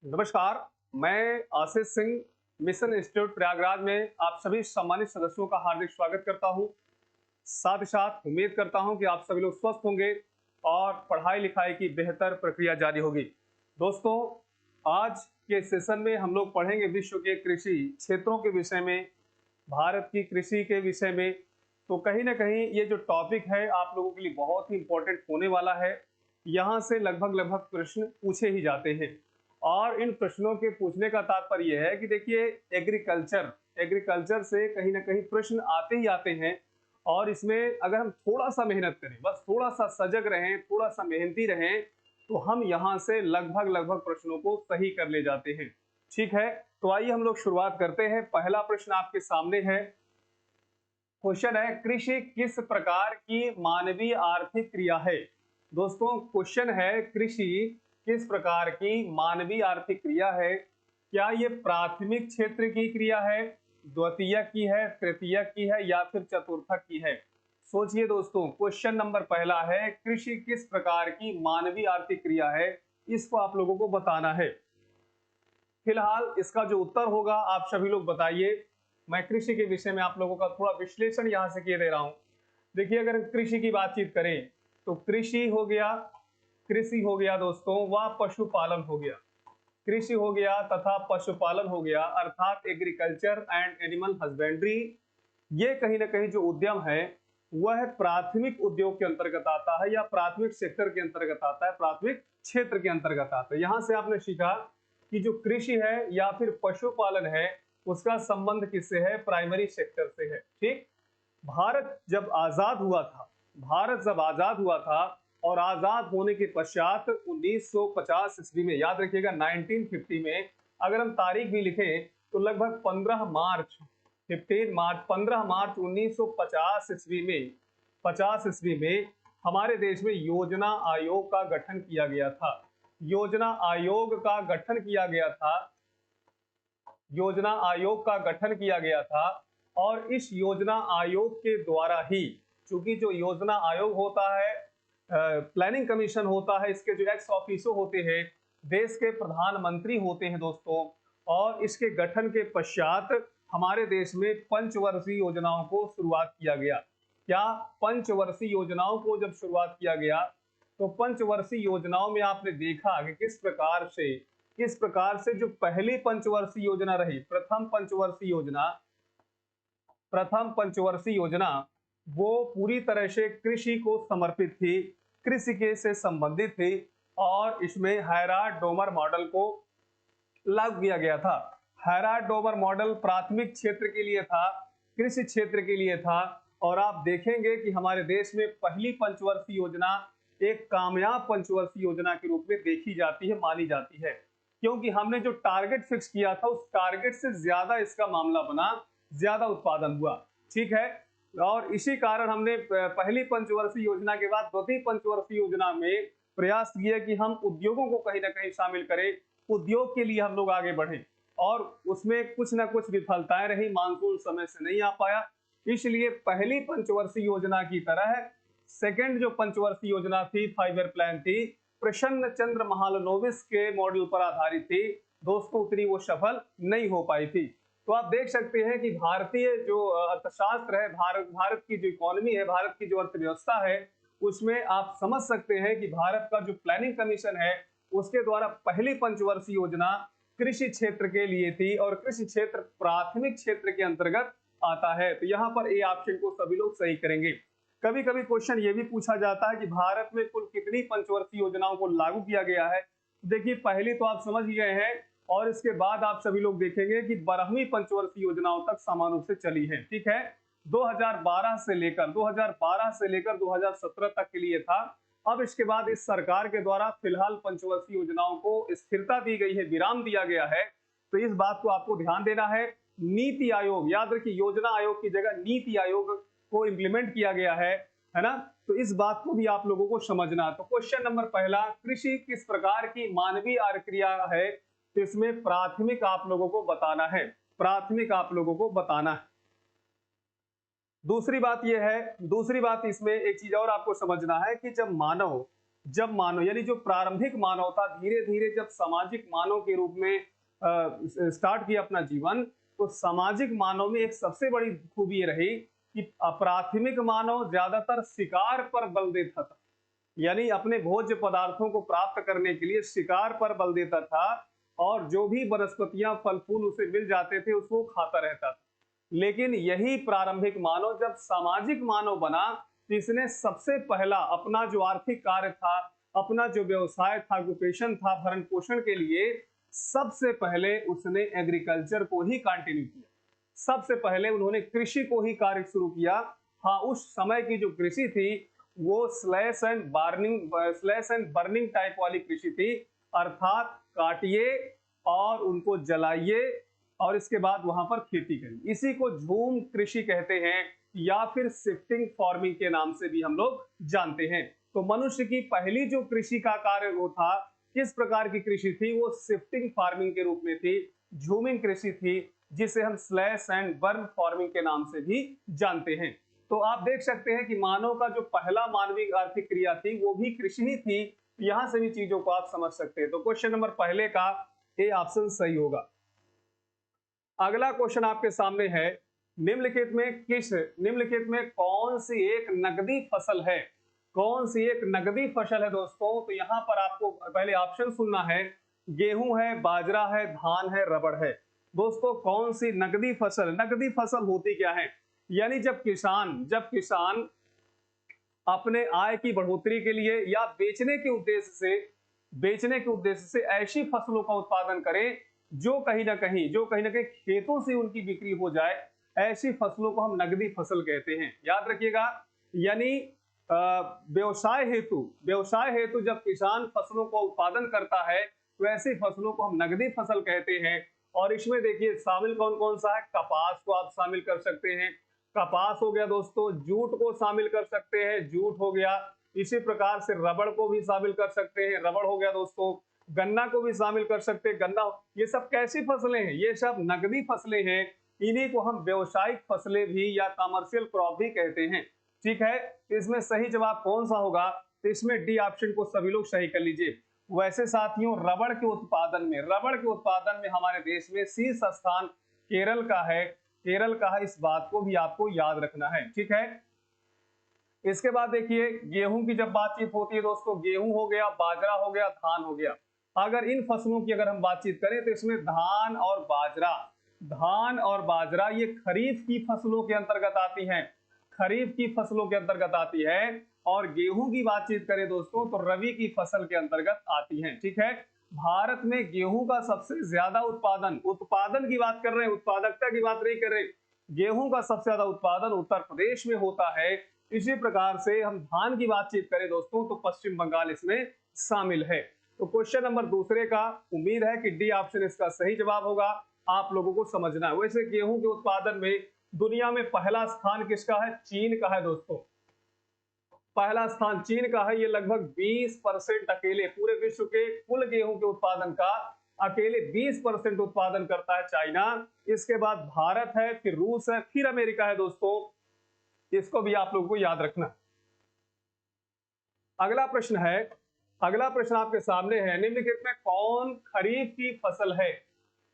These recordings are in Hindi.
नमस्कार। मैं आशीष सिंह मिशन इंस्टीट्यूट प्रयागराज में आप सभी सम्मानित सदस्यों का हार्दिक स्वागत करता हूं। साथ ही साथ उम्मीद करता हूं कि आप सभी लोग स्वस्थ होंगे और पढ़ाई लिखाई की बेहतर प्रक्रिया जारी होगी। दोस्तों, आज के सेशन में हम लोग पढ़ेंगे विश्व के कृषि क्षेत्रों के विषय में, भारत की कृषि के विषय में। तो कहीं ना कहीं ये जो टॉपिक है आप लोगों के लिए बहुत ही इंपॉर्टेंट होने वाला है। यहाँ से लगभग लगभग प्रश्न पूछे ही जाते हैं और इन प्रश्नों के पूछने का तात्पर्य यह है कि देखिए, एग्रीकल्चर से कहीं ना कहीं प्रश्न आते ही आते हैं। और इसमें अगर हम थोड़ा सा मेहनत करें, बस थोड़ा सा सजग रहें, थोड़ा सा मेहनती रहें, तो हम यहाँ से लगभग लगभग प्रश्नों को सही कर ले जाते हैं। ठीक है, तो आइए हम लोग शुरुआत करते हैं। पहला प्रश्न आपके सामने है। क्वेश्चन है, कृषि किस प्रकार की मानवीय आर्थिक क्रिया है। दोस्तों, क्वेश्चन है कृषि किस प्रकार की मानवीय आर्थिक क्रिया है। क्या ये प्राथमिक क्षेत्र की क्रिया है, द्वितीयक की है, तृतीयक की है या फिर चतुर्थक की है। सोचिए दोस्तों, क्वेश्चन नंबर पहला है कृषि किस प्रकार की मानवीय आर्थिक क्रिया है, इसको आप लोगों को बताना है। फिलहाल इसका जो उत्तर होगा आप सभी लोग बताइए। मैं कृषि के विषय में आप लोगों का थोड़ा विश्लेषण यहां से किए दे रहा हूं। देखिए, अगर कृषि की बातचीत करें तो कृषि हो गया दोस्तों, व पशुपालन हो गया। कृषि हो गया तथा पशुपालन हो गया, अर्थात एग्रीकल्चर एंड एनिमल हस्बेंड्री। ये कहीं ना कहीं जो उद्यम है वह प्राथमिक उद्योग के अंतर्गत आता है या प्राथमिक सेक्टर के अंतर्गत आता है, प्राथमिक क्षेत्र के अंतर्गत आता है। यहां से आपने सीखा कि जो कृषि है या फिर पशुपालन है उसका संबंध किससे है, प्राइमरी सेक्टर से है। ठीक। भारत जब आजाद हुआ था, भारत जब आजाद हुआ था और आजाद होने के पश्चात 1950 ईस्वी में, याद रखिएगा 1950 में, अगर हम तारीख भी लिखें तो लगभग 15 मार्च 1950 ईस्वी में, 50 ईस्वी में हमारे देश में योजना आयोग का गठन किया गया था। योजना आयोग का गठन किया गया था। योजना आयोग का गठन किया गया था और इस योजना आयोग के द्वारा ही, चूंकि जो योजना आयोग होता है, प्लानिंग कमीशन होता है, इसके जो एक्स ऑफिसो होते हैं, देश के प्रधानमंत्री होते हैं दोस्तों। और इसके गठन के पश्चात हमारे देश में पंचवर्षीय योजनाओं को शुरुआत किया गया। क्या पंचवर्षीय योजनाओं को जब शुरुआत किया गया तो पंचवर्षीय योजनाओं में आपने देखा कि किस प्रकार से जो पहली पंचवर्षीय योजना रही, प्रथम पंचवर्षीय योजना वो पूरी तरह से कृषि को समर्पित थी, कृषि के से संबंधित थी और इसमें हैराल्ड डोमर मॉडल को लागू किया गया था। हैराल्ड डोमर मॉडल प्राथमिक क्षेत्र के लिए था, कृषि क्षेत्र के लिए था। और आप देखेंगे कि हमारे देश में पहली पंचवर्षीय योजना एक कामयाब पंचवर्षीय योजना के रूप में देखी जाती है, मानी जाती है, क्योंकि हमने जो टारगेट फिक्स किया था उस टारगेट से ज्यादा इसका मामला बना, ज्यादा उत्पादन हुआ। ठीक है, और इसी कारण हमने पहली पंचवर्षीय योजना के बाद द्वितीय पंचवर्षीय योजना में प्रयास किया कि हम उद्योगों को कहीं ना कहीं शामिल करें, उद्योग के लिए हम लोग आगे बढ़े। और उसमें कुछ ना कुछ विफलताएं रही, मानसून समय से नहीं आ पाया। इसलिए पहली पंचवर्षीय योजना की तरह सेकंड जो पंचवर्षीय योजना थी, 5 ईयर प्लान थी, प्रसन्न चंद्र महालनोबिस के मॉडल पर आधारित थी दोस्तों, उतनी वो सफल नहीं हो पाई थी। तो आप देख सकते हैं कि भारतीय जो अर्थशास्त्र है, भारत की जो इकोनॉमी है, भारत की जो अर्थव्यवस्था है, उसमें आप समझ सकते हैं कि भारत का जो प्लानिंग कमीशन है उसके द्वारा पहली पंचवर्षीय योजना कृषि क्षेत्र के लिए थी और कृषि क्षेत्र प्राथमिक क्षेत्र के अंतर्गत आता है। तो यहाँ पर ए ऑप्शन को सभी लोग सही करेंगे। कभी कभी क्वेश्चन ये भी पूछा जाता है कि भारत में कुल कितनी पंचवर्षीय योजनाओं को लागू किया गया है। देखिए, पहली तो आप समझ गए हैं और इसके बाद आप सभी लोग देखेंगे कि 12वीं पंचवर्षीय योजनाओं तक समान रूप से चली है। ठीक है, 2012 से लेकर 2017 तक के लिए था। अब इसके बाद इस सरकार के द्वारा फिलहाल पंचवर्षीय योजनाओं को स्थिरता दी गई है, विराम दिया गया है। तो इस बात को आपको ध्यान देना है। नीति आयोग, याद रखिए, योजना आयोग की जगह नीति आयोग को इंप्लीमेंट किया गया है ना। तो इस बात को भी आप लोगों को समझना। तो क्वेश्चन नंबर पहला, कृषि किस प्रकार की मानवीय क्रिया है, तो इसमें प्राथमिक आप लोगों को बताना है, प्राथमिक आप लोगों को बताना है। दूसरी बात यह है, दूसरी बात इसमें एक चीज और आपको समझना है कि जब मानव जब मानव यानी जो प्रारंभिक मानव था, धीरे धीरे जब सामाजिक मानव के रूप में स्टार्ट किया अपना जीवन, तो सामाजिक मानव में एक सबसे बड़ी खूबी ये रही कि प्राथमिक मानव ज्यादातर शिकार पर बल देता था, यानी अपने भोज्य पदार्थों को प्राप्त करने के लिए शिकार पर बल देता था, और जो भी वनस्पतियां फल फूल उसे मिल जाते थे उसको खाता रहता था। लेकिन यही प्रारंभिक मानव जब सामाजिक मानव बना, तो इसने सबसे पहला अपना जो आर्थिक कार्य था, अपना जो व्यवसाय था, ऑक्यूपेशन था, भरण पोषण के लिए, सबसे पहले उसने एग्रीकल्चर को ही कंटिन्यू किया। सबसे पहले उन्होंने कृषि को ही कार्य शुरू किया। हाँ, उस समय की जो कृषि थी वो स्लैश एंड बर्निंग टाइप वाली कृषि थी, अर्थात काटिए और उनको जलाइए और इसके बाद वहां पर खेती करिए। इसी को झूम कृषि कहते हैं या फिर शिफ्टिंग फार्मिंग के नाम से भी हम लोग जानते हैं। तो मनुष्य की पहली जो कृषि का कार्य वो था, किस प्रकार की कृषि थी, वो शिफ्टिंग फार्मिंग के रूप में थी, झूमिंग कृषि थी, जिसे हम स्लैश एंड बर्न फार्मिंग के नाम से भी जानते हैं। तो आप देख सकते हैं कि मानव का जो पहला मानवीय आर्थिक क्रिया थी वो भी कृषि ही थी। यहां से भी चीजों को आप समझ सकते हैं। तो क्वेश्चन नंबर पहले का ए ऑप्शन सही होगा। अगला क्वेश्चन आपके सामने है, निम्नलिखित में कौन सी एक नकदी फसल है? कौन सी एक नकदी फसल है दोस्तों? तो यहां पर आपको पहले ऑप्शन सुनना है। गेहूं है, बाजरा है, धान है, रबड़ है। दोस्तों कौन सी नकदी फसल होती क्या है? यानी जब किसान अपने आय की बढ़ोतरी के लिए या बेचने के उद्देश्य से ऐसी फसलों का उत्पादन करें जो कहीं ना कहीं खेतों से उनकी बिक्री हो जाए, ऐसी फसलों को हम नकदी फसल कहते हैं। याद रखिएगा। यानी व्यवसाय हेतु जब किसान फसलों का उत्पादन करता है तो ऐसी फसलों को हम नकदी फसल कहते हैं। और इसमें देखिए शामिल कौन कौन सा है। कपास को आप शामिल कर सकते हैं, कपास हो गया दोस्तों। जूट को शामिल कर सकते हैं, जूट हो गया। इसी प्रकार से रबड़ को भी शामिल कर सकते हैं, रबड़ हो गया दोस्तों। गन्ना को भी शामिल कर सकते हैं, गन्ना। ये सब कैसी फसलें हैं? ये सब नकदी फसलें हैं। इन्हीं को हम व्यवसायिक फसलें भी या कमर्शियल क्रॉप भी कहते हैं। ठीक है, इसमें सही जवाब कौन सा होगा? तो इसमें डी ऑप्शन को सभी लोग सही कर लीजिए। वैसे साथियों, रबड़ के उत्पादन में हमारे देश में शीर्ष स्थान केरल का है। इस बात को भी आपको याद रखना है। ठीक है, इसके बाद देखिए गेहूं की जब बातचीत होती है दोस्तों, गेहूं हो गया, बाजरा हो गया, धान हो गया। अगर इन फसलों की अगर हम बातचीत करें तो इसमें धान और बाजरा ये खरीफ की फसलों के अंतर्गत आती है। और गेहूं की बातचीत करें दोस्तों तो रबी की फसल के अंतर्गत आती है। ठीक है, भारत में गेहूं का सबसे ज्यादा उत्पादन की बात कर रहे हैं, उत्पादकता की बात नहीं कर रहे। गेहूं का सबसे ज्यादा उत्पादन उत्तर प्रदेश में होता है। इसी प्रकार से हम धान की बातचीत करें दोस्तों तो पश्चिम बंगाल इसमें शामिल है। तो क्वेश्चन नंबर दूसरे का उम्मीद है कि डी ऑप्शन इसका सही जवाब होगा। आप लोगों को समझना है। वैसे गेहूं के उत्पादन में दुनिया में पहला स्थान किसका है? चीन का है दोस्तों। पहला स्थान चीन का है। ये लगभग 20% अकेले पूरे विश्व के कुल गेहूं के उत्पादन का अकेले 20% उत्पादन करता है चाइना। इसके बाद भारत है, फिर रूस है, फिर अमेरिका है दोस्तों। इसको भी आप लोगों को याद रखना। अगला प्रश्न आपके सामने है, निम्नलिखित में कौन खरीफ की फसल है?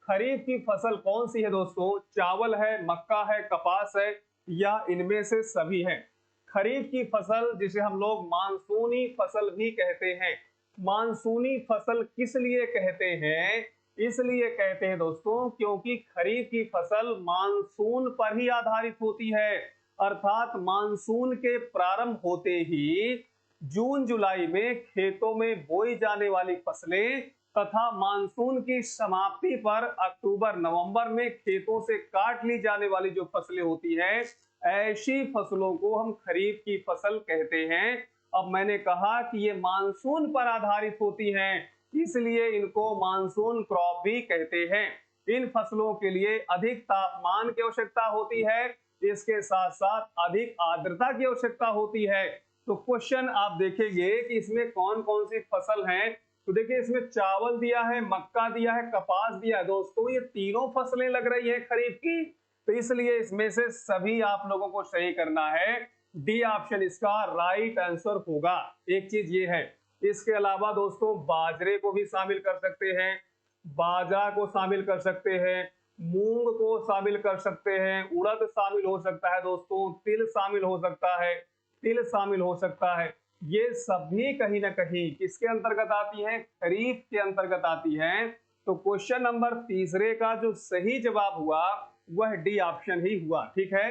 खरीफ की फसल कौन सी है दोस्तों? चावल है, मक्का है, कपास है या इनमें से सभी है? खरीफ की फसल जिसे हम लोग मानसूनी फसल भी कहते हैं। मानसूनी फसल किस लिए कहते हैं? इसलिए कहते हैं दोस्तों क्योंकि खरीफ की फसल मानसून पर ही आधारित होती है। अर्थात मानसून के प्रारंभ होते ही जून जुलाई में खेतों में बोई जाने वाली फसलें तथा मानसून की समाप्ति पर अक्टूबर नवंबर में खेतों से काट ली जाने वाली जो फसलें होती हैं, ऐसी फसलों को हम खरीफ की फसल कहते हैं। अब मैंने कहा कि ये मानसून पर आधारित होती हैं, इसलिए इनको मानसून क्रॉप भी कहते हैं। इन फसलों के लिए अधिक तापमान की आवश्यकता होती है, इसके साथ साथ अधिक आर्द्रता की आवश्यकता होती है। तो क्वेश्चन आप देखेंगे कि इसमें कौन कौन सी फसल है। तो देखिए इसमें चावल दिया है, मक्का दिया है, कपास दिया है दोस्तों। ये तीनों फसलें लग रही है खरीफ की, तो इसलिए इसमें से सभी आप लोगों को सही करना है। डी ऑप्शन इसका राइट आंसर होगा। एक चीज ये है, इसके अलावा दोस्तों बाजरे को भी शामिल कर सकते हैं, बाजरा को शामिल कर सकते हैं, मूंग को शामिल कर सकते हैं, उड़द शामिल हो सकता है दोस्तों, तिल शामिल हो सकता है, तिल शामिल हो सकता है। ये सभी कहीं ना कहीं किसके अंतर्गत आती हैं? खरीफ के अंतर्गत आती हैं। तो क्वेश्चन नंबर तीसरे का जो सही जवाब हुआ वह डी ऑप्शन ही हुआ। ठीक है,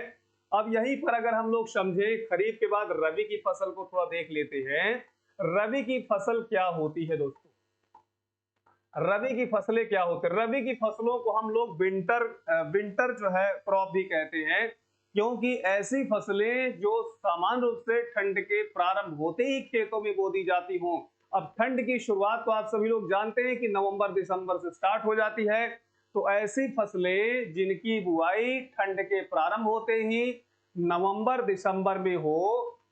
अब यहीं पर अगर हम लोग समझे खरीफ के बाद रबी की फसल को थोड़ा देख लेते हैं। रबी की फसल क्या होती है दोस्तों? रबी की फसलें क्या होती है? रबी की फसलों को हम लोग विंटर जो है क्रॉप भी कहते हैं, क्योंकि ऐसी फसलें जो सामान्य रूप से ठंड के प्रारंभ होते ही खेतों में बो दी जाती हों। अब ठंड की शुरुआत तो आप सभी लोग जानते हैं कि नवंबर दिसंबर से स्टार्ट हो जाती है। तो ऐसी फसलें जिनकी बुआई ठंड के प्रारंभ होते ही नवंबर दिसंबर में हो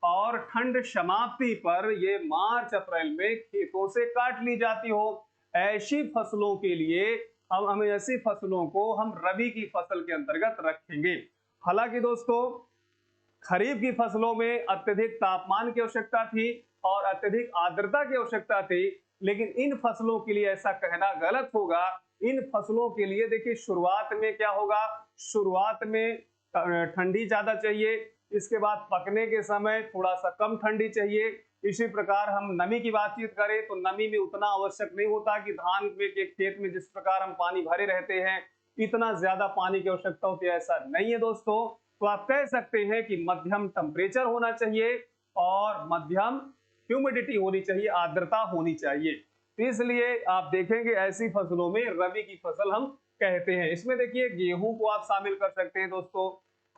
और ठंड समाप्ति पर ये मार्च अप्रैल में खेतों से काट ली जाती हो, ऐसी फसलों के लिए हम ऐसी फसलों को हम रबी की फसल के अंतर्गत रखेंगे। हालांकि दोस्तों खरीफ की फसलों में अत्यधिक तापमान की आवश्यकता थी और अत्यधिक आर्द्रता की आवश्यकता थी, लेकिन इन फसलों के लिए ऐसा कहना गलत होगा। इन फसलों के लिए देखिए शुरुआत में क्या होगा, शुरुआत में ठंडी ज्यादा चाहिए, इसके बाद पकने के समय थोड़ा सा कम ठंडी चाहिए। इसी प्रकार हम नमी की बातचीत करें तो नमी में उतना आवश्यक नहीं होता कि धान में के खेत में जिस प्रकार हम पानी भरे रहते हैं इतना ज्यादा पानी की आवश्यकता होती है, ऐसा नहीं है दोस्तों। तो आप कह सकते हैं कि मध्यम टेम्परेचर होना चाहिए और मध्यम ह्यूमिडिटी होनी चाहिए, आर्द्रता होनी चाहिए। तो इसलिए आप देखेंगे ऐसी फसलों में रबी की फसल हम कहते हैं। इसमें देखिए गेहूं को आप शामिल कर सकते हैं दोस्तों,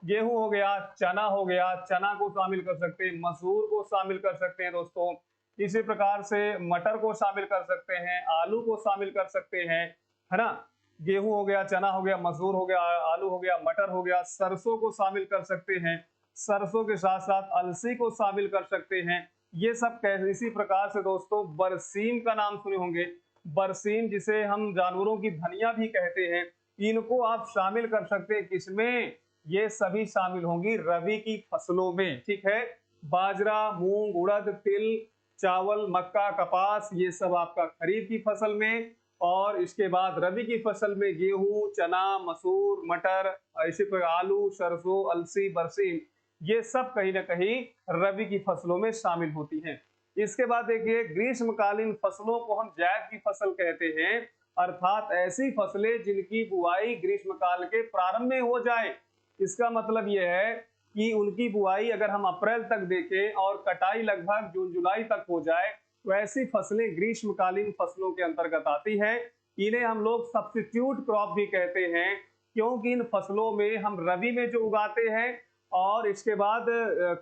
गेहूं हो गया, चना हो गया, चना को शामिल कर सकते हैं, मसूर को शामिल कर सकते हैं दोस्तों। इसी प्रकार से मटर को शामिल कर सकते हैं, आलू को शामिल कर सकते हैं, है ना। गेहूं हो गया, चना हो गया, मसूर हो गया, आलू हो गया, मटर हो गया, सरसों को शामिल कर सकते हैं, सरसों के साथ साथ अलसी को शामिल कर सकते हैं। ये सब कैसे, इसी प्रकार से दोस्तों बरसीम का नाम सुने होंगे, बरसीम जिसे हम जानवरों की धनिया भी कहते हैं, इनको आप शामिल कर सकते हैं किसमें? ये सभी शामिल होंगी रबी की फसलों में। ठीक है, बाजरा, मूंग, उड़द, तिल, चावल, मक्का, कपास, ये सब आपका खरीफ की फसल में। और इसके बाद रबी की फसल में गेहूं, चना, मसूर, मटर, इसी पर आलू, सरसों, अलसी, बरसीम, ये सब कहीं ना कहीं रबी की फसलों में शामिल होती हैं। इसके बाद देखिए ग्रीष्मकालीन फसलों को हम जायद की फसल कहते हैं, अर्थात ऐसी फसलें जिनकी बुआई ग्रीष्मकाल के प्रारंभ में हो जाए। इसका मतलब यह है कि उनकी बुआई अगर हम अप्रैल तक देखें और कटाई लगभग जून जुलाई तक हो जाए, तो ऐसी फसलें ग्रीष्मकालीन फसलों के अंतर्गत आती हैं। इन्हें हम लोग सब्स्टिट्यूट क्रॉप भी कहते हैं, क्योंकि इन फसलों में हम रबी में जो उगाते हैं और इसके बाद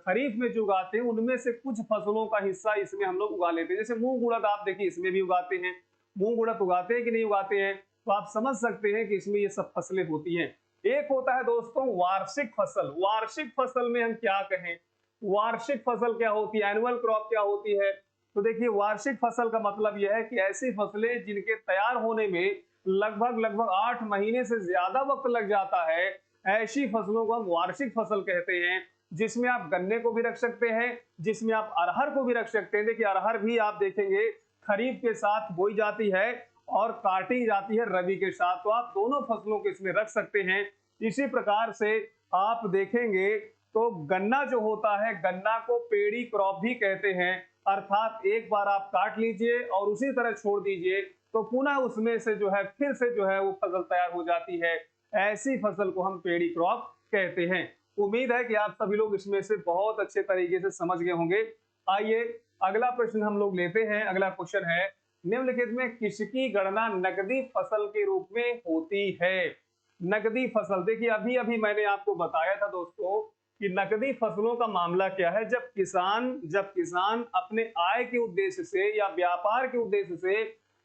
खरीफ में जो उगाते हैं उनमें से कुछ फसलों का हिस्सा इसमें हम लोग उगा लेते हैं। जैसे मूंग उड़द आप देखिए इसमें भी उगाते हैं, मूंग उड़द उगाते हैं कि नहीं उगाते हैं, तो आप समझ सकते हैं कि इसमें ये सब फसलें होती हैं। एक होता है दोस्तों वार्षिक फसल। वार्षिक फसल में हम क्या कहें, वार्षिक फसल क्या होती है, एनुअल क्रॉप क्या होती है? तो देखिए वार्षिक फसल का मतलब यह है कि ऐसी फसलें जिनके तैयार होने में लगभग 8 महीने से ज्यादा वक्त लग जाता है, ऐसी फसलों को हम वार्षिक फसल कहते हैं। जिसमें आप गन्ने को भी रख सकते हैं, जिसमें आप अरहर को भी रख सकते हैं। देखिए अरहर भी आप देखेंगे खरीफ के साथ बोई जाती है और काटी जाती है रबी के साथ, तो आप दोनों फसलों को इसमें रख सकते हैं। इसी प्रकार से आप देखेंगे तो गन्ना जो होता है, गन्ना को पेड़ी क्रॉप भी कहते हैं, अर्थात एक बार आप काट लीजिए और उसी तरह छोड़ दीजिए तो पुनः उसमें से जो है फिर से जो है वो फसल तैयार हो जाती है। ऐसी फसल को हम पेड़ी क्रॉप कहते हैं। उम्मीद है कि आप सभी लोग इसमें से बहुत अच्छे तरीके से समझ गए होंगे। आइए अगला प्रश्न हम लोग लेते हैं। अगला क्वेश्चन है, निम्नलिखित में किसकी गणना नकदी फसल के रूप में होती है? नकदी फसल, देखिए अभी अभी मैंने आपको बताया था दोस्तों कि नकदी फसलों का मामला क्या है। जब किसान अपने आय के उद्देश्य से या व्यापार के उद्देश्य से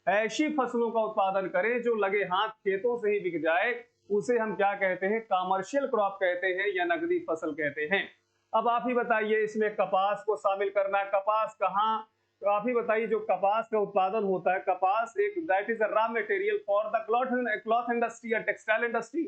ऐसी फसलों का उत्पादन करे जो लगे हाथ खेतों से ही बिक जाए, उसे हम क्या कहते हैं? कमर्शियल क्रॉप कहते हैं या नकदी फसल कहते हैं। अब आप ही बताइए, इसमें कपास को शामिल करना है। कपास कहाँ, तो आप ही बताइए जो कपास का उत्पादन होता है, कपास एक that is a raw material for the cloth industry या टेक्सटाइल इंडस्ट्री।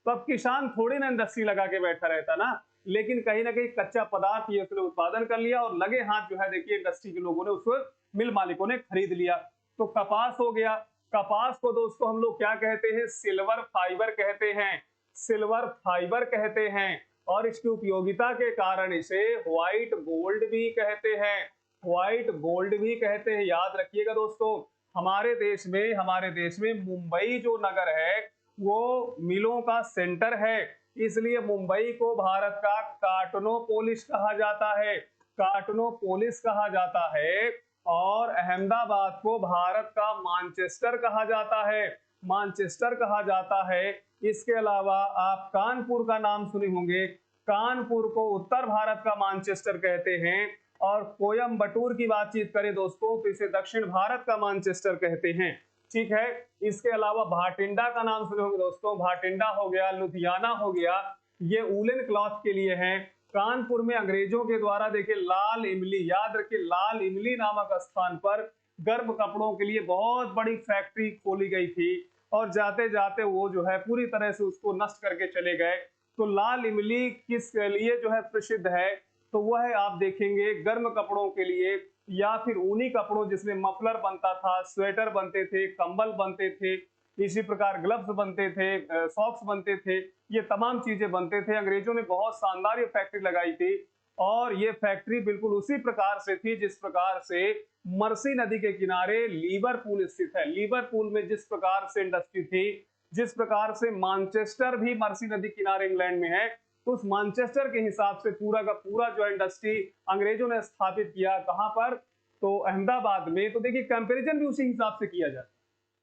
तो अब किसान थोड़ी ना इंडस्ट्री लगा के बैठा रहता ना, लेकिन कहीं ना कहीं कच्चा पदार्थ ये उसने उत्पादन कर लिया और लगे हाथ जो है देखिए इंडस्ट्री के लोगों ने उसको मिल मालिकों ने खरीद लिया। तो कपास हो गया। कपास को दोस्तों हम लोग क्या कहते हैं? सिल्वर फाइबर कहते हैं, सिल्वर फाइबर कहते हैं। और इसकी उपयोगिता के कारण इसे व्हाइट गोल्ड भी कहते हैं, व्हाइट गोल्ड भी कहते हैं। याद रखिएगा दोस्तों, हमारे देश में मुंबई जो नगर है वो मिलों का सेंटर है, इसलिए मुंबई को भारत का कार्टनोपोलिस कहा जाता है, कार्टनोपोलिस कहा जाता है। और अहमदाबाद को भारत का मानचेस्टर कहा जाता है, मानचेस्टर कहा जाता है। इसके अलावा आप कानपुर का नाम सुने होंगे, कानपुर को उत्तर भारत का मानचेस्टर कहते हैं। और कोयम्बटूर की बातचीत करें दोस्तों तो इसे दक्षिण भारत का मानचेस्टर कहते हैं। ठीक है, इसके अलावा भाटिंडा का नाम सुने होंगे दोस्तों, भाटिंडा हो गया, लुधियाना हो गया, ये वूलन क्लॉथ के लिए है। कानपुर में अंग्रेजों के द्वारा देखिए लाल इमली, याद रखिए लाल इमली नामक स्थान पर गर्म कपड़ों के लिए बहुत बड़ी फैक्ट्री खोली गई थी और जाते जाते वो जो है पूरी तरह से उसको नष्ट करके चले गए। तो लाल इमली किस लिए जो है प्रसिद्ध है? तो वह है आप देखेंगे गर्म कपड़ों के लिए या फिर ऊनी कपड़ों जिसमें मफलर बनता था, स्वेटर बनते थे, कंबल बनते थे, इसी प्रकार ग्लव्स बनते थे, सॉक्स बनते थे, ये तमाम चीजें बनते थे। अंग्रेजों ने बहुत शानदार ये फैक्ट्री लगाई थी और ये फैक्ट्री बिल्कुल उसी प्रकार से थी जिस प्रकार से मर्सी नदी के किनारे लिवरपूल स्थित है। लिवरपूल में जिस प्रकार से इंडस्ट्री थी, जिस प्रकार से मानचेस्टर भी मर्सी नदी किनारे इंग्लैंड में है, तो उस मानचेस्टर के हिसाब से पूरा का पूरा जो इंडस्ट्री अंग्रेजों ने स्थापित किया कहां पर? तो अहमदाबाद में। तो देखिए कंपैरिजन भी उसी हिसाब से किया जाता है।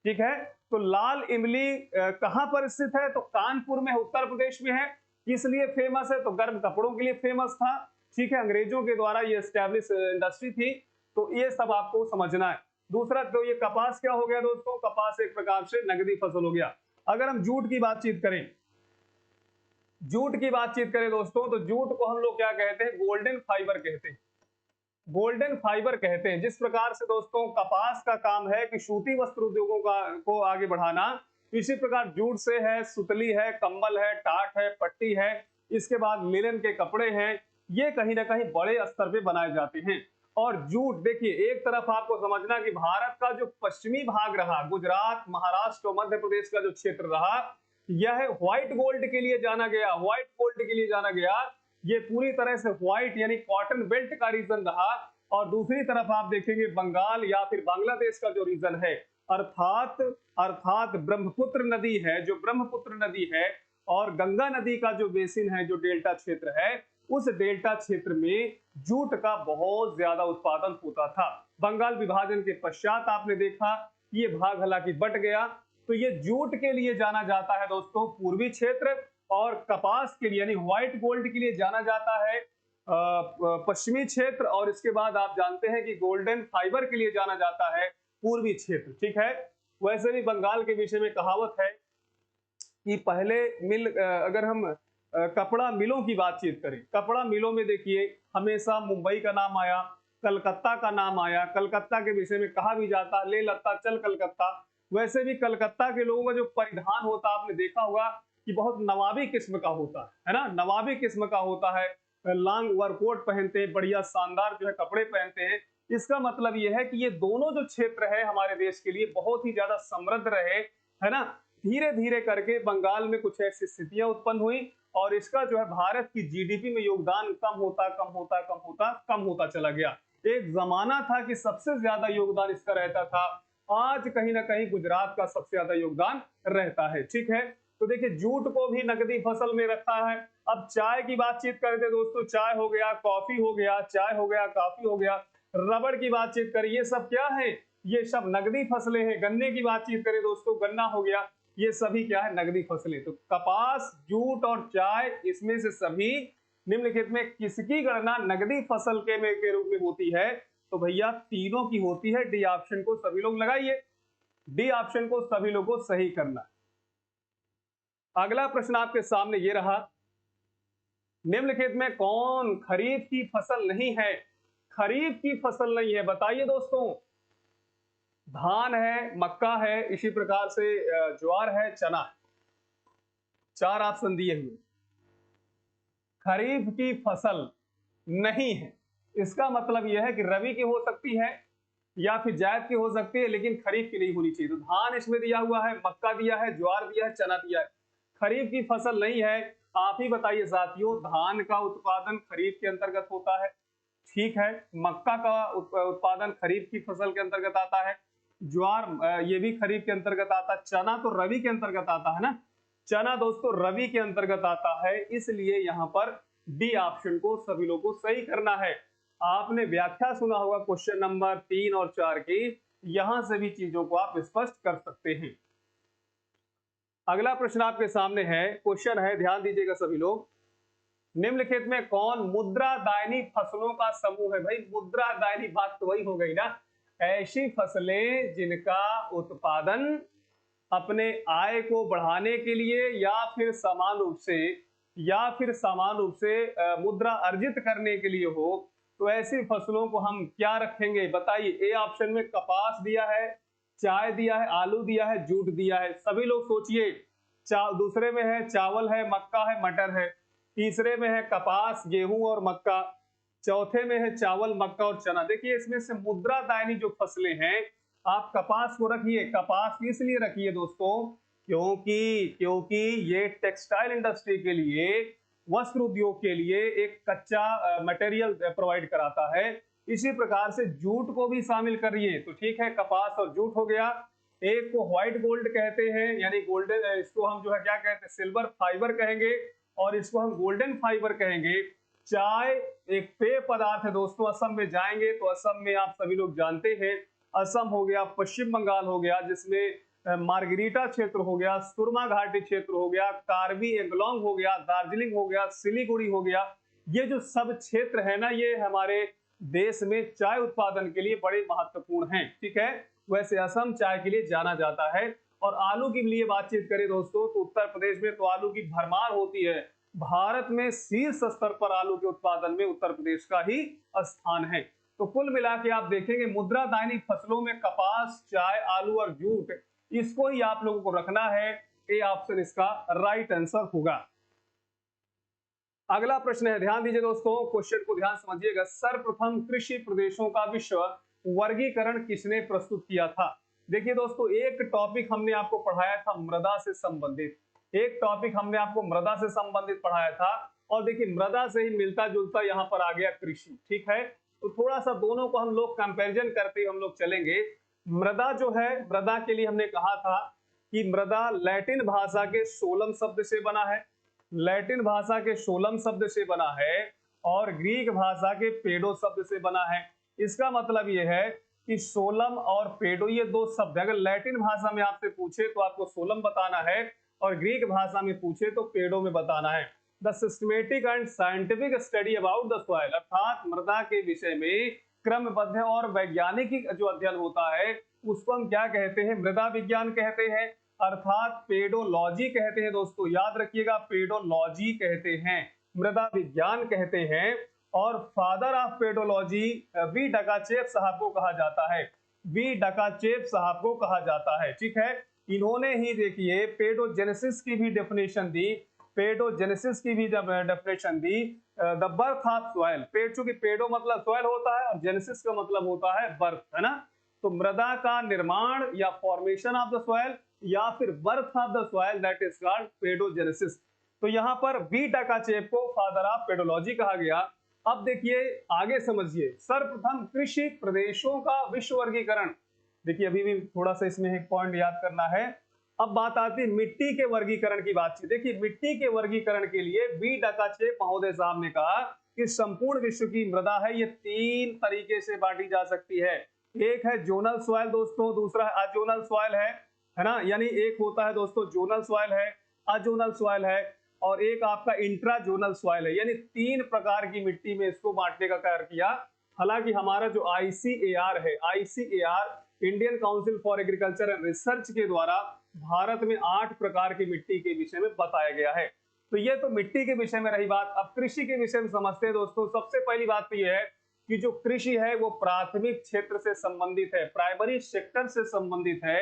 ठीक है, तो लाल इमली कहां पर स्थित है? तो कानपुर में, उत्तर प्रदेश में है। इसलिए फेमस है? तो गर्म कपड़ों के लिए फेमस था। ठीक है, अंग्रेजों के द्वारा ये एस्टैब्लिश इंडस्ट्री थी। तो ये सब आपको समझना है। दूसरा, तो ये कपास क्या हो गया दोस्तों? कपास एक प्रकार से नगदी फसल हो गया। अगर हम जूट की बातचीत करें, जूट की बातचीत करें दोस्तों, तो जूट को हम लोग क्या कहते हैं? गोल्डन फाइबर कहते हैं, गोल्डन फाइबर कहते हैं। जिस प्रकार से दोस्तों कपास का काम है कि सूती वस्त्र उद्योगों को आगे बढ़ाना, इसी प्रकार जूट से है सुतली है, कंबल है, टाट है, पट्टी है, इसके बाद लिनन के कपड़े हैं, ये कहीं ना कहीं बड़े स्तर पे बनाए जाते हैं। और जूट देखिए, एक तरफ आपको समझना कि भारत का जो पश्चिमी भाग रहा, गुजरात, महाराष्ट्र और मध्य प्रदेश का जो क्षेत्र रहा, यह व्हाइट गोल्ड के लिए जाना गया, व्हाइट गोल्ड के लिए जाना गया। ये पूरी तरह से व्हाइट यानी कॉटन बेल्ट का रीजन रहा। और दूसरी तरफ आप देखेंगे बंगाल या फिर बांग्लादेश का जो रीजन है, अर्थात अर्थात ब्रह्मपुत्र नदी है, जो ब्रह्मपुत्र नदी है और गंगा नदी का जो बेसिन है, जो डेल्टा क्षेत्र है, उस डेल्टा क्षेत्र में जूट का बहुत ज्यादा उत्पादन होता था। बंगाल विभाजन के पश्चात आपने देखा ये भाग हालांकि बट गया। तो ये जूट के लिए जाना जाता है दोस्तों पूर्वी क्षेत्र, और कपास के लिए यानी व्हाइट गोल्ड के लिए जाना जाता है पश्चिमी क्षेत्र, और इसके बाद आप जानते हैं कि गोल्डन फाइबर के लिए जाना जाता है पूर्वी क्षेत्र। ठीक है, वैसे भी बंगाल के विषय में कहावत है कि पहले अगर हम कपड़ा मिलों की बातचीत करें, कपड़ा मिलों में देखिए हमेशा मुंबई का नाम आया, कलकत्ता का नाम आया। कलकत्ता के विषय में कहा भी जाता ले लत्ता चल कलकत्ता। वैसे भी कलकत्ता के लोगों का जो परिधान होता आपने देखा होगा कि बहुत नवाबी किस्म का होता है ना, नवाबी किस्म का होता है। लॉन्ग ओवरकोट पहनते हैं, बढ़िया शानदार जो है कपड़े पहनते हैं। इसका मतलब यह है कि ये दोनों जो क्षेत्र है हमारे देश के लिए बहुत ही ज्यादा समृद्ध रहे, है ना। धीरे धीरे करके बंगाल में कुछ ऐसी स्थितियां उत्पन्न हुई और इसका जो है भारत की जीडीपी में योगदान कम होता चला गया। एक जमाना था कि सबसे ज्यादा योगदान इसका रहता था, आज कहीं ना कहीं गुजरात का सबसे ज्यादा योगदान रहता है। ठीक है, तो देखिए जूट को भी नकदी फसल में रखा है। अब चाय की बातचीत करते दोस्तों, चाय हो गया, कॉफी हो गया, चाय हो गया, कॉफी हो गया, रबड़ की बातचीत करें, ये सब क्या है? ये सब नकदी फसलें हैं। गन्ने की बातचीत करें दोस्तों, गन्ना हो गया, ये सभी क्या है? नकदी फसलें। तो कपास, जूट और चाय, इसमें से सभी निम्नलिखित में किसकी गणना नकदी फसल के रूप में होती है? तो भैया तीनों की होती है। डी ऑप्शन को सभी लोग लगाइए, डी ऑप्शन को सभी लोगों को सही करना। अगला प्रश्न आपके सामने ये रहा, निम्नलिखित में कौन खरीफ की फसल नहीं है? खरीफ की फसल नहीं है, बताइए दोस्तों। धान है, मक्का है, इसी प्रकार से ज्वार है, चना है। चार ऑप्शन दिए हुए, खरीफ की फसल नहीं है। इसका मतलब यह है कि रबी की हो सकती है, या फिर जायद की हो सकती है, लेकिन खरीफ की नहीं होनी चाहिए। तो धान इसमें दिया हुआ है, मक्का दिया है, ज्वार दिया है, चना दिया है, खरीफ की फसल नहीं है। आप ही बताइए साथियों, धान का उत्पादन खरीफ के अंतर्गत होता है, ठीक है। मक्का का उत्पादन खरीफ की फसल के अंतर्गत आता है। ज्वार ये भी खरीफ के अंतर्गत आता है। चना तो रबी के अंतर्गत आता है ना, चना दोस्तों रबी के अंतर्गत आता है। इसलिए यहाँ पर डी ऑप्शन को सभी लोगों को सही करना है। आपने व्याख्या सुना होगा क्वेश्चन नंबर 3 और 4 की, यहां से भी चीजों को आप स्पष्ट कर सकते हैं। अगला प्रश्न आपके सामने है, क्वेश्चन है, ध्यान दीजिएगा सभी लोग। निम्नलिखित में कौन मुद्रादायनी फसलों का समूह है? भाई मुद्रादायनी बात तो वही हो गई ना, ऐसी फसलें जिनका उत्पादन अपने आय को बढ़ाने के लिए या फिर समान रूप से मुद्रा अर्जित करने के लिए हो, तो ऐसी फसलों को हम क्या रखेंगे बताइए। ए ऑप्शन में कपास दिया है, चाय दिया है, आलू दिया है, जूट दिया है। सभी लोग सोचिए, दूसरे में है चावल है, मक्का है, मटर है। तीसरे में है कपास, गेहूं और मक्का। चौथे में है चावल, मक्का और चना। देखिए इसमें से मुद्रादायनी जो फसलें हैं, आप कपास को रखिए। कपास इसलिए रखिए दोस्तों क्योंकि ये टेक्सटाइल इंडस्ट्री के लिए, वस्त्र उद्योग के लिए एक कच्चा मटेरियल प्रोवाइड कराता है। इसी प्रकार से जूट को भी शामिल करिए, तो ठीक है, कपास और जूट हो गया। एक को व्हाइट गोल्ड कहते हैं, यानी गोल्डन, इसको हम जो है क्या कहते हैं, सिल्वर फाइबर कहेंगे, और इसको हम गोल्डन फाइबर कहेंगे। चाय एक पेय पदार्थ है दोस्तों। असम में जाएंगे तो असम में आप सभी लोग जानते हैं, असम हो गया, पश्चिम बंगाल हो गया, जिसमें मार्गरीटा क्षेत्र हो गया, सुरमा घाटी क्षेत्र हो गया, कार्बी एंगलोंग हो गया, दार्जिलिंग हो गया, सिलीगुड़ी हो गया। ये जो सब क्षेत्र है ना, ये हमारे देश में चाय उत्पादन के लिए बड़े महत्वपूर्ण हैं, ठीक है। वैसे असम चाय के लिए जाना जाता है। और आलू की लिए बातचीत करें दोस्तों, तो उत्तर प्रदेश में तो आलू की भरमार होती है। भारत में शीर्ष स्तर पर आलू के उत्पादन में उत्तर प्रदेश का ही स्थान है। तो कुल मिला के आप देखेंगे मुद्रादायनी फसलों में कपास, चाय, आलू और जूट, इसको ही आप लोगों को रखना है। ए ऑप्शन इसका राइट आंसर होगा। अगला प्रश्न है, ध्यान दीजिए दोस्तों, क्वेश्चन को ध्यान समझिएगा। सर्वप्रथम कृषि प्रदेशों का विश्व वर्गीकरण किसने प्रस्तुत किया था? देखिए दोस्तों, एक टॉपिक हमने आपको पढ़ाया था मृदा से संबंधित, पढ़ाया था। और देखिए मृदा से ही मिलता जुलता यहाँ पर आ गया कृषि, ठीक है। तो थोड़ा सा दोनों को हम लोग कंपैरिजन करते हम लोग चलेंगे। मृदा जो है, मृदा के लिए हमने कहा था कि मृदा लैटिन भाषा के सोलम शब्द से बना है, और ग्रीक भाषा के पेडो शब्द से बना है। इसका मतलब यह है कि सोलम और पेडो ये दो शब्द, अगर लैटिन भाषा में आपसे पूछे तो आपको सोलम बताना है, और ग्रीक भाषा में पूछे तो पेडो में बताना है। The systematic and scientific study about the soil, अर्थात मृदा के विषय में क्रमबद्ध और वैज्ञानिक जो अध्ययन होता है उसको हम क्या कहते हैं? मृदा विज्ञान कहते हैं, अर्थात पेडोलॉजी कहते हैं। दोस्तों याद रखिएगा, पेडोलॉजी कहते हैं, मृदा विज्ञान कहते हैं। और फादर ऑफ पेडोलॉजी वी डकाचेफ साहब को कहा जाता है, ठीक है। इन्होंने ही देखिए पेडोजेनेसिस की भी definition the, the birth of soil. चूंकि पेडो मतलब सॉइल होता है और जेनेसिस का मतलब होता है बर्थ, है ना। तो मृदा का निर्माण या फॉर्मेशन ऑफ द सॉइल या फिर birth of the soil, that is called paedogenesis. तो यहाँ पर बी डकाचेफ को फादर ऑफ पेडोलॉजी कहा गया। अब देखिए आगे समझिए, सर्वप्रथम कृषि प्रदेशों का विश्व वर्गीकरण। देखिए अभी भी थोड़ा सा इसमें एक पॉइंट याद करना है। अब बात आती है मिट्टी के वर्गीकरण की बातचीत। देखिए मिट्टी के वर्गीकरण के लिए बी डकाचेफ महोदय साहब ने कहा कि संपूर्ण विश्व की मृदा है, ये 3 तरीके से बांटी जा सकती है। एक है जोनल सॉइल दोस्तों, दूसरा है अजोनल सॉइल है ना। यानी एक होता है दोस्तों जोनल सॉइल है, अजोनल सॉइल है, और एक आपका इंट्रा जोनल सॉइल है। यानी 3 प्रकार की मिट्टी में इसको बांटने का कार्य किया। हालांकि हमारा जो ICAR है, Indian council for agriculture and research के द्वारा भारत में 8 प्रकार की मिट्टी के विषय में बताया गया है। तो ये तो मिट्टी के विषय में रही बात। अब कृषि के विषय में समझते हैं दोस्तों। सबसे पहली बात तो यह है कि जो कृषि है वो प्राथमिक क्षेत्र से संबंधित है, प्राइमरी सेक्टर से संबंधित है।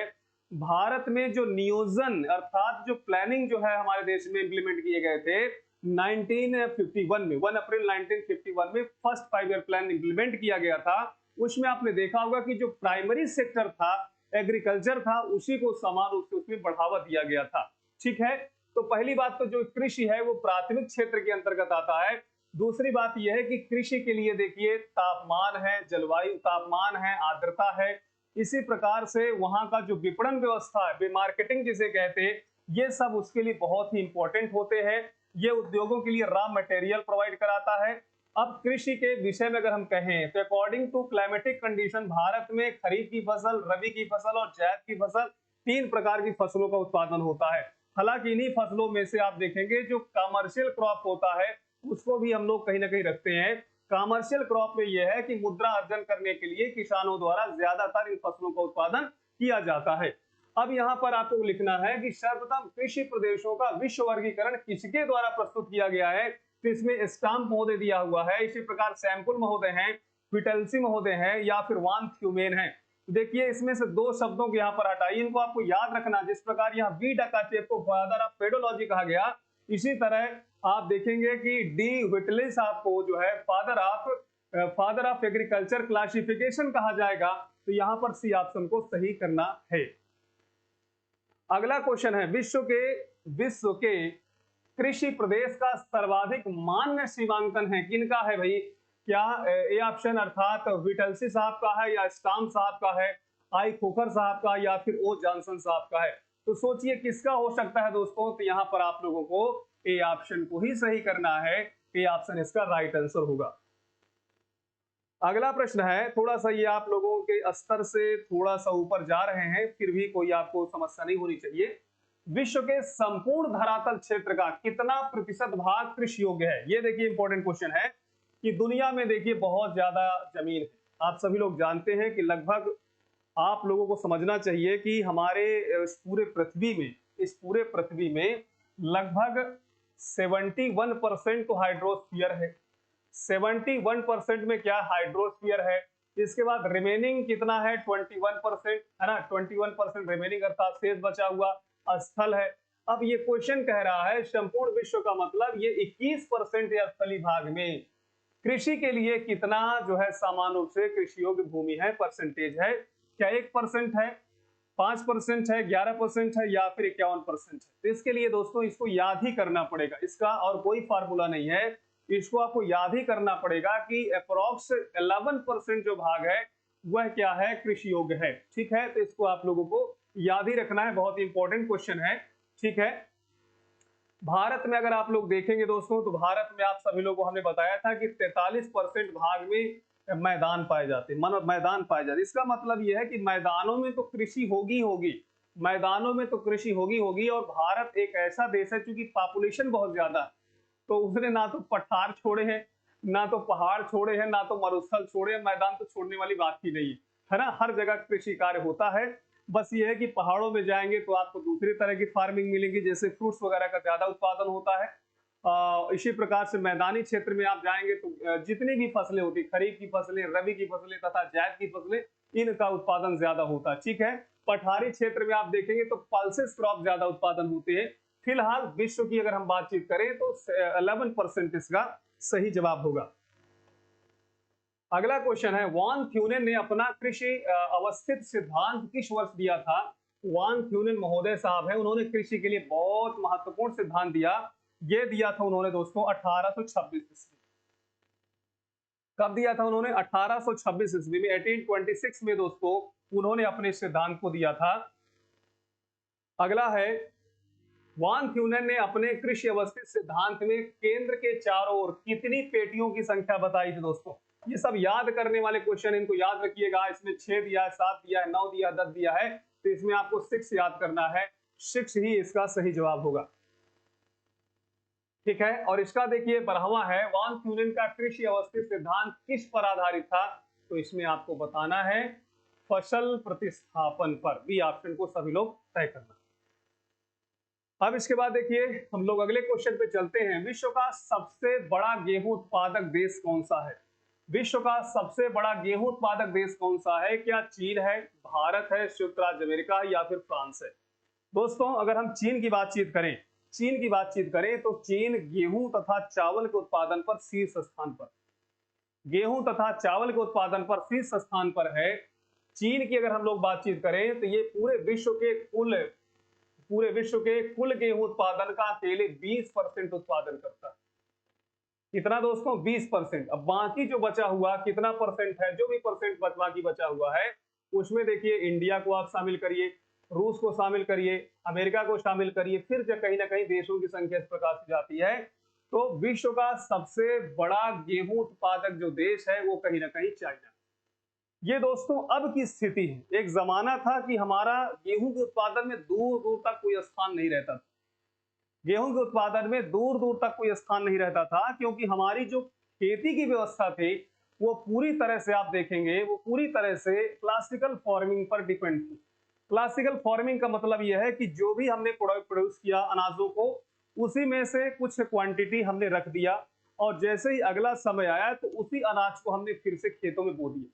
भारत में जो नियोजन अर्थात जो प्लानिंग जो है हमारे देश में इंप्लीमेंट किए गए थे 1951 में, 1 अप्रैल 1951 में फर्स्ट 5 ईयर प्लान इंप्लीमेंट किया गया था। उसमें आपने देखा होगा कि जो प्राइमरी सेक्टर था, एग्रीकल्चर था, उसी को समान रूप से उसमें बढ़ावा दिया गया था। ठीक है, तो पहली बात तो जो कृषि है वो प्राथमिक क्षेत्र के अंतर्गत आता है। दूसरी बात यह है कि कृषि के लिए देखिए तापमान है, जलवायु तापमान है, आर्द्रता है, इसी प्रकार से वहां का जो विपणन व्यवस्था है, मार्केटिंग जिसे कहते हैं, ये सब उसके लिए बहुत ही इंपॉर्टेंट होते हैं। ये उद्योगों के लिए रॉ मटेरियल प्रोवाइड कराता है। अब कृषि के विषय में अगर हम कहें तो according to climatic condition Bharat में खरीफ की फसल, रबी की फसल और जायद की फसल, 3 प्रकार की फसलों का उत्पादन होता है। हालांकि इन्हीं फसलों में से आप देखेंगे जो कमर्शियल क्रॉप होता है उसको भी हम लोग कहीं ना कहीं रखते हैं। कमर्शियल क्रॉप में यह है कि मुद्रा अर्जन करने के लिए किसानों द्वारा ज्यादातर इन फसलों का उत्पादन किया जाता है। अब यहाँ पर आपको लिखना है कि सर्वप्रथम कृषि प्रदेशों का विश्व वर्गीकरण किसके द्वारा प्रस्तुत किया गया है, तो इसमें स्टाम्प महोदय दिया हुआ है, इसी प्रकार सैम्पल महोदय हैं, विटलसी महोदय हैं या फिर वान थ्यूमेन है। देखिए इसमें से 2 शब्दों को यहाँ पर हटाइए, इनको आपको याद रखना। जिस प्रकार यहाँ बी डकाचेव को फादर ऑफ पेडोलॉजी कहा गया, इसी तरह आप देखेंगे कि डी विटलिस आपको जो है फादर ऑफ एग्रीकल्चर क्लासिफिकेशन कहा जाएगा। तो यहाँ पर सी ऑप्शन को सही करना है। अगला क्वेश्चन है विश्व के कृषि प्रदेश का सर्वाधिक मान्य सीमांकन है किनका है भाई? क्या ए ऑप्शन अर्थात विटलसी साहब का है या स्टाम साहब का है, आई खोखर साहब का या फिर ओ जॉनसन साहब का है? तो सोचिए किसका हो सकता है दोस्तों। तो यहाँ पर आप लोगों को ए ऑप्शन को ही सही करना है। ए ऑप्शन इसका राइट आंसर होगा। अगला प्रश्न है, थोड़ा सा ये आप लोगों के स्तर से थोड़ा सा ऊपर जा रहे हैं, फिर भी कोई आपको समस्या नहीं होनी चाहिए। विश्व के संपूर्ण धरातल क्षेत्र का कितना प्रतिशत भाग कृषि योग्य है? ये देखिए इंपॉर्टेंट क्वेश्चन है कि दुनिया में देखिए बहुत ज्यादा जमीन है। आप सभी लोग जानते हैं कि लगभग आप लोगों को समझना चाहिए कि हमारे इस पूरे पृथ्वी में लगभग 71% तो हाइड्रोस्फीयर है। 71% में क्या हाइड्रोस्फीयर है। इसके बाद रिमेनिंग कितना है? 21% है ना। 21% रिमेनिंग अर्थात शेष बचा हुआ स्थल है। अब ये क्वेश्चन कह रहा है संपूर्ण विश्व का मतलब ये 21% या स्थलीय भाग में कृषि के लिए कितना जो है सामान्य रूप से कृषि योग्य भूमि है, परसेंटेज है। क्या 1% है, 5% है, 11% है या फिर 51% है? तो इसके लिए दोस्तों इसको याद ही करना पड़ेगा, इसका और कोई फार्मूला नहीं है। इसको आपको याद ही करना पड़ेगा कि अप्रोक्स 11% जो भाग है वह क्या है? कृषि योग्य है। ठीक है, तो इसको आप लोगों को याद ही रखना है, बहुत इंपॉर्टेंट क्वेश्चन है। ठीक है, भारत में अगर आप लोग देखेंगे दोस्तों तो भारत में आप सभी लोगों को हमने बताया था कि 43% भाग में मैदान पाए जाते हैं, मैदान पाए जाते। इसका मतलब यह है कि मैदानों में तो कृषि होगी होगी, मैदानों में तो कृषि होगी होगी। और भारत एक ऐसा देश है चूंकि पॉपुलेशन बहुत ज्यादा है, तो उसने ना तो पठार छोड़े हैं, ना तो पहाड़ छोड़े हैं, ना तो मरुस्थल छोड़े हैं। मैदान तो छोड़ने वाली बात ही नहीं है ना। हर जगह कृषि कार्य होता है। बस ये है कि पहाड़ों में जाएंगे तो आपको दूसरी तरह की फार्मिंग मिलेगी, जैसे फ्रूट्स वगैरह का ज्यादा उत्पादन होता है। इसी प्रकार से मैदानी क्षेत्र में आप जाएंगे तो जितनी भी फसलें होती, खरीफ की फसलें, रबी की फसलें तथा जायद की फसलें, इनका उत्पादन ज्यादा होता है। ठीक है, पठारी क्षेत्र में आप देखेंगे तो पल्सेस क्रॉप ज्यादा उत्पादन होते हैं। फिलहाल विश्व की अगर हम बातचीत करें तो 11% इसका सही जवाब होगा। अगला क्वेश्चन है, वान थ्यूनेन ने अपना कृषि अवस्थित सिद्धांत किस वर्ष दिया था? वान थ्यूनेन महोदय साहब है, उन्होंने कृषि के लिए बहुत महत्वपूर्ण सिद्धांत दिया। ये दिया था उन्होंने दोस्तों 1826 ईस्वी। कब दिया था उन्होंने? 1826 ईस्वी में, 1826 में दोस्तों उन्होंने अपने सिद्धांत को दिया था। अगला है, वान थ्यूनेन ने अपने कृषि अवस्थित सिद्धांत में केंद्र के चारों ओर कितनी पेटियों की संख्या बताई थी दोस्तों? ये सब याद करने वाले क्वेश्चन, इनको याद रखिएगा। इसमें 6 दिया है, 7 दिया है, 9 दिया, 10 दिया है, तो इसमें आपको 6 याद करना है। 6 ही इसका सही जवाब होगा। ठीक है, और इसका देखिए 12वां है, वान थ्यूनेन का कृषि अवस्थित सिद्धांत किस पर आधारित था? तो इसमें आपको बताना है फसल प्रतिस्थापन पर। बी ऑप्शन को सभी लोग तय करना। अब इसके बाद देखिए हम लोग अगले क्वेश्चन पे चलते हैं। विश्व का सबसे बड़ा गेहूं उत्पादक देश कौन सा है? विश्व का सबसे बड़ा गेहूं उत्पादक देश कौन सा है? क्या चीन है, भारत है, संयुक्त राज्य अमेरिका या फिर फ्रांस है? दोस्तों अगर हम चीन की बातचीत करें तो चीन गेहूं तथा चावल के उत्पादन पर शीर्ष स्थान पर। गेहूं तथा चावल के उत्पादन पर शीर्ष स्थान पर है। चीन की अगर हम लोग बातचीत करें तो ये पूरे विश्व के कुल गेहूं उत्पादन का अकेले 20% उत्पादन करता है। कितना दोस्तों? 20%। अब बाकी जो बचा हुआ कितना परसेंट है, जो भी परसेंट बाकी बचा हुआ है, उसमें देखिए इंडिया को आप शामिल करिए, रूस को शामिल करिए, अमेरिका को शामिल करिए, फिर जब कहीं ना कहीं देशों की संख्या इस प्रकार से जाती है तो विश्व का सबसे बड़ा गेहूं उत्पादक जो देश है वो कहीं ना कहीं चाइना। ये दोस्तों अब की स्थिति है। एक जमाना था कि हमारा गेहूं के उत्पादन में दूर दूर तक कोई स्थान नहीं रहता था। गेहूं के उत्पादन में दूर दूर तक कोई स्थान नहीं रहता था, क्योंकि हमारी जो खेती की व्यवस्था थी वो पूरी तरह से, आप देखेंगे, वो पूरी तरह से क्लासिकल फार्मिंग पर डिपेंड थी। क्लासिकल फार्मिंग का मतलब यह है कि जो भी हमने प्रोड्यूस किया अनाजों को, उसी में से कुछ क्वांटिटी हमने रख दिया और जैसे ही अगला समय आया तो उसी अनाज को हमने फिर से खेतों में बो दिया।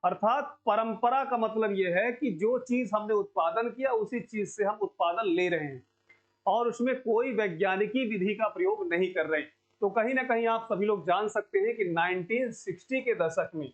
अर्थात परंपरा का मतलब यह है कि जो चीज हमने उत्पादन किया उसी चीज से हम उत्पादन ले रहे हैं और उसमें कोई वैज्ञानिकी विधि का प्रयोग नहीं कर रहे। तो कहीं ना कहीं आप सभी लोग जान सकते हैं कि 1960 के दशक में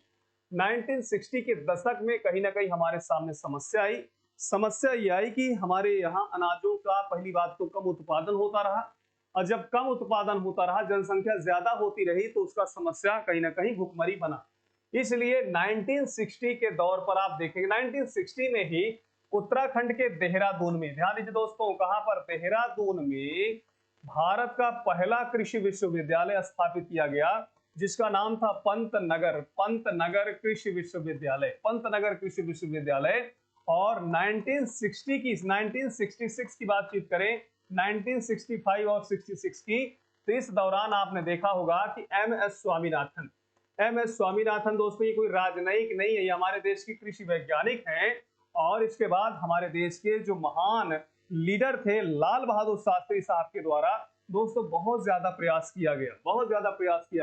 1960 के दशक में कहीं ना कहीं हमारे सामने समस्या आई। समस्या ये आई कि हमारे यहाँ अनाजों का पहली बात तो कम उत्पादन होता रहा, और जब कम उत्पादन होता रहा, जनसंख्या ज्यादा होती रही, तो उसका समस्या कहीं ना कहीं भुखमरी बना। इसलिए 1960 के दौर पर आप देखेंगे, 1960 में ही उत्तराखंड के देहरादून में, ध्यान दीजिए दोस्तों, कहां पर? देहरादून में भारत का पहला कृषि विश्वविद्यालय स्थापित किया गया, जिसका नाम था पंतनगर कृषि विश्वविद्यालय, पंतनगर कृषि विश्वविद्यालय। और 1966 की बातचीत करें, 1965 और 66 की, तो इस दौरान आपने देखा होगा कि एम एस स्वामीनाथन दोस्तों, ये कोई राजनयिक नहीं है, ये हमारे देश की कृषि वैज्ञानिक हैं। और इसके बाद हमारे देश के जो महान लीडर थे लाल बहादुर शास्त्री साहब के द्वारा दोस्तों बहुत ज्यादा प्रयास किया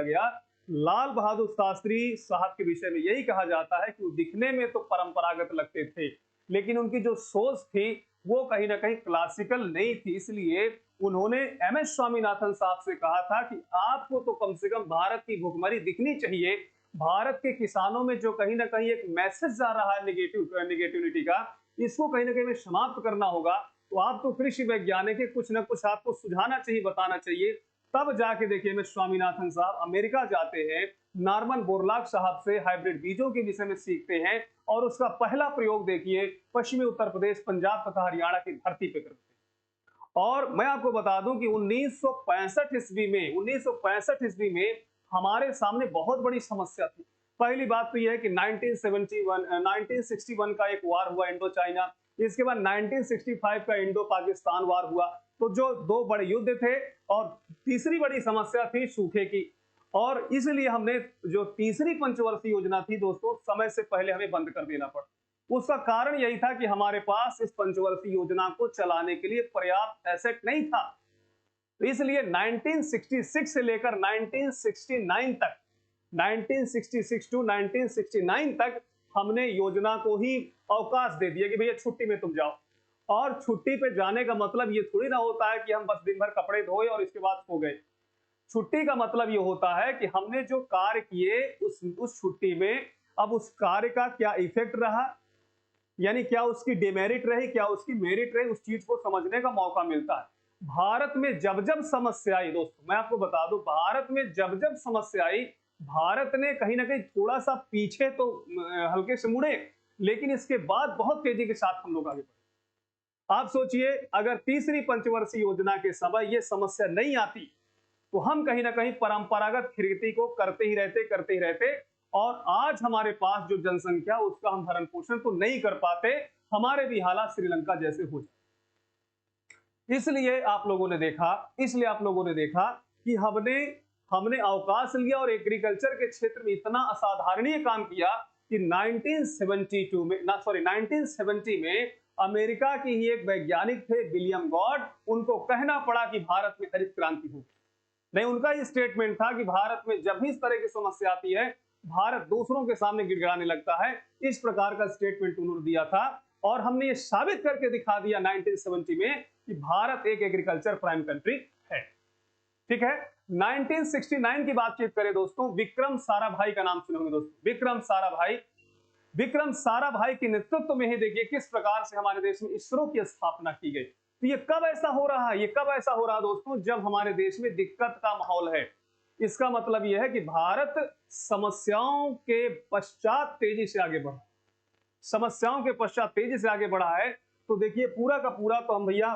गया। लाल बहादुर शास्त्री साहब के विषय में यही कहा जाता है कि वो दिखने में तो परंपरागत लगते थे, लेकिन उनकी जो सोच थी वो कहीं ना कहीं क्लासिकल नहीं थी। इसलिए उन्होंने एम एस स्वामीनाथन साहब से कहा था कि आपको तो कम से कम भारत की भुखमरी दिखनी चाहिए, भारत के किसानों में जो कहीं ना कहीं एक मैसेज जा रहा है नेगेटिविटी का, इसको कहीं ना कहीं समाप्त करना होगा। तो आप तो कृषि वैज्ञानिक है, कुछ ना कुछ आपको सुझाना चाहिए, बताना चाहिए। तब जाके देखिए एम एस स्वामीनाथन साहब अमेरिका जाते हैं, नॉर्मन बोरलॉग साहब से हाइब्रिड बीजों के विषय में सीखते हैं और उसका पहला प्रयोग देखिए पश्चिमी उत्तर प्रदेश, पंजाब तथा हरियाणा की धरती पे करते हैं। और मैं आपको बता दूं कि 1965 ईस्वी में हमारे सामने बहुत बड़ी समस्या थी। पहली बात तो यह है कि 1961 का एक वार हुआ इंडो चाइना, इसके बाद 1965 का इंडो पाकिस्तान वार हुआ, तो जो दो बड़े युद्ध थे, और तीसरी बड़ी समस्या थी सूखे की। और इसलिए हमने जो तीसरी पंचवर्षीय योजना थी दोस्तों, समय से पहले हमें बंद कर देना पड़ा। उसका कारण यही था कि हमारे पास इस पंचवर्षीय योजना को चलाने के लिए पर्याप्त एसेट नहीं था। तो इसलिए 1966 से लेकर 1966 टू 1969 तक हमने योजना को ही अवकाश दे दिया कि भैया छुट्टी में तुम जाओ। और छुट्टी पे जाने का मतलब ये थोड़ी ना होता है कि हम बस दिन भर कपड़े धोए और इसके बाद सो गए। छुट्टी का मतलब ये होता है कि हमने जो कार्य किए उस छुट्टी में, अब उस कार्य का क्या इफेक्ट रहा, यानी क्या उसकी डिमेरिट रही, क्या उसकी मेरिट रही, उस चीज को समझने का मौका मिलता है। भारत में जब जब समस्या आई दोस्तों, मैं आपको बता दूं, भारत में जब जब समस्या आई, भारत ने कहीं ना कहीं थोड़ा सा पीछे तो हल्के से मुड़े, लेकिन इसके बाद बहुत तेजी के साथ हम लोग आगे बढ़े। आप सोचिए, अगर तीसरी पंचवर्षीय योजना के समय ये समस्या नहीं आती तो हम कहीं ना कहीं परंपरागत खेती को करते ही रहते, और आज हमारे पास जो जनसंख्या उसका हम भरण पोषण तो नहीं कर पाते, हमारे भी हालात श्रीलंका जैसे हो जाए। इसलिए आप लोगों ने देखा कि हमने अवकाश लिया और एग्रीकल्चर के क्षेत्र में इतना असाधारणीय काम किया कि 1970 में अमेरिका की ही एक वैज्ञानिक थे विलियम गॉड, उनको कहना पड़ा कि भारत में हरित क्रांति होगी। नहीं, उनका ये स्टेटमेंट था कि भारत में जब भी इस तरह की समस्या आती है, भारत दूसरों के सामने गिड़गिड़ाने लगता है। इस प्रकार का स्टेटमेंट उन्होंने दिया था और हमने ये साबित करके दिखा दिया 1970 में कि भारत एक एग्रीकल्चर प्राइम कंट्री है। ठीक है, 1969 की बातचीत करें दोस्तों, विक्रम साराभाई का नाम सुने होंगे दोस्तों, विक्रम साराभाई। विक्रम साराभाई के नेतृत्व में ही देखिए किस प्रकार से हमारे देश में इसरो की स्थापना की गई। तो ये कब ऐसा हो रहा है, ये कब ऐसा हो रहा है दोस्तों, जब हमारे देश में दिक्कत का माहौल है। इसका मतलब यह है कि भारत समस्याओं के पश्चात तेजी से आगे बढ़ा, समस्याओं के पश्चात तेजी से आगे बढ़ा है। तो देखिए पूरा का पूरा तो हम भैया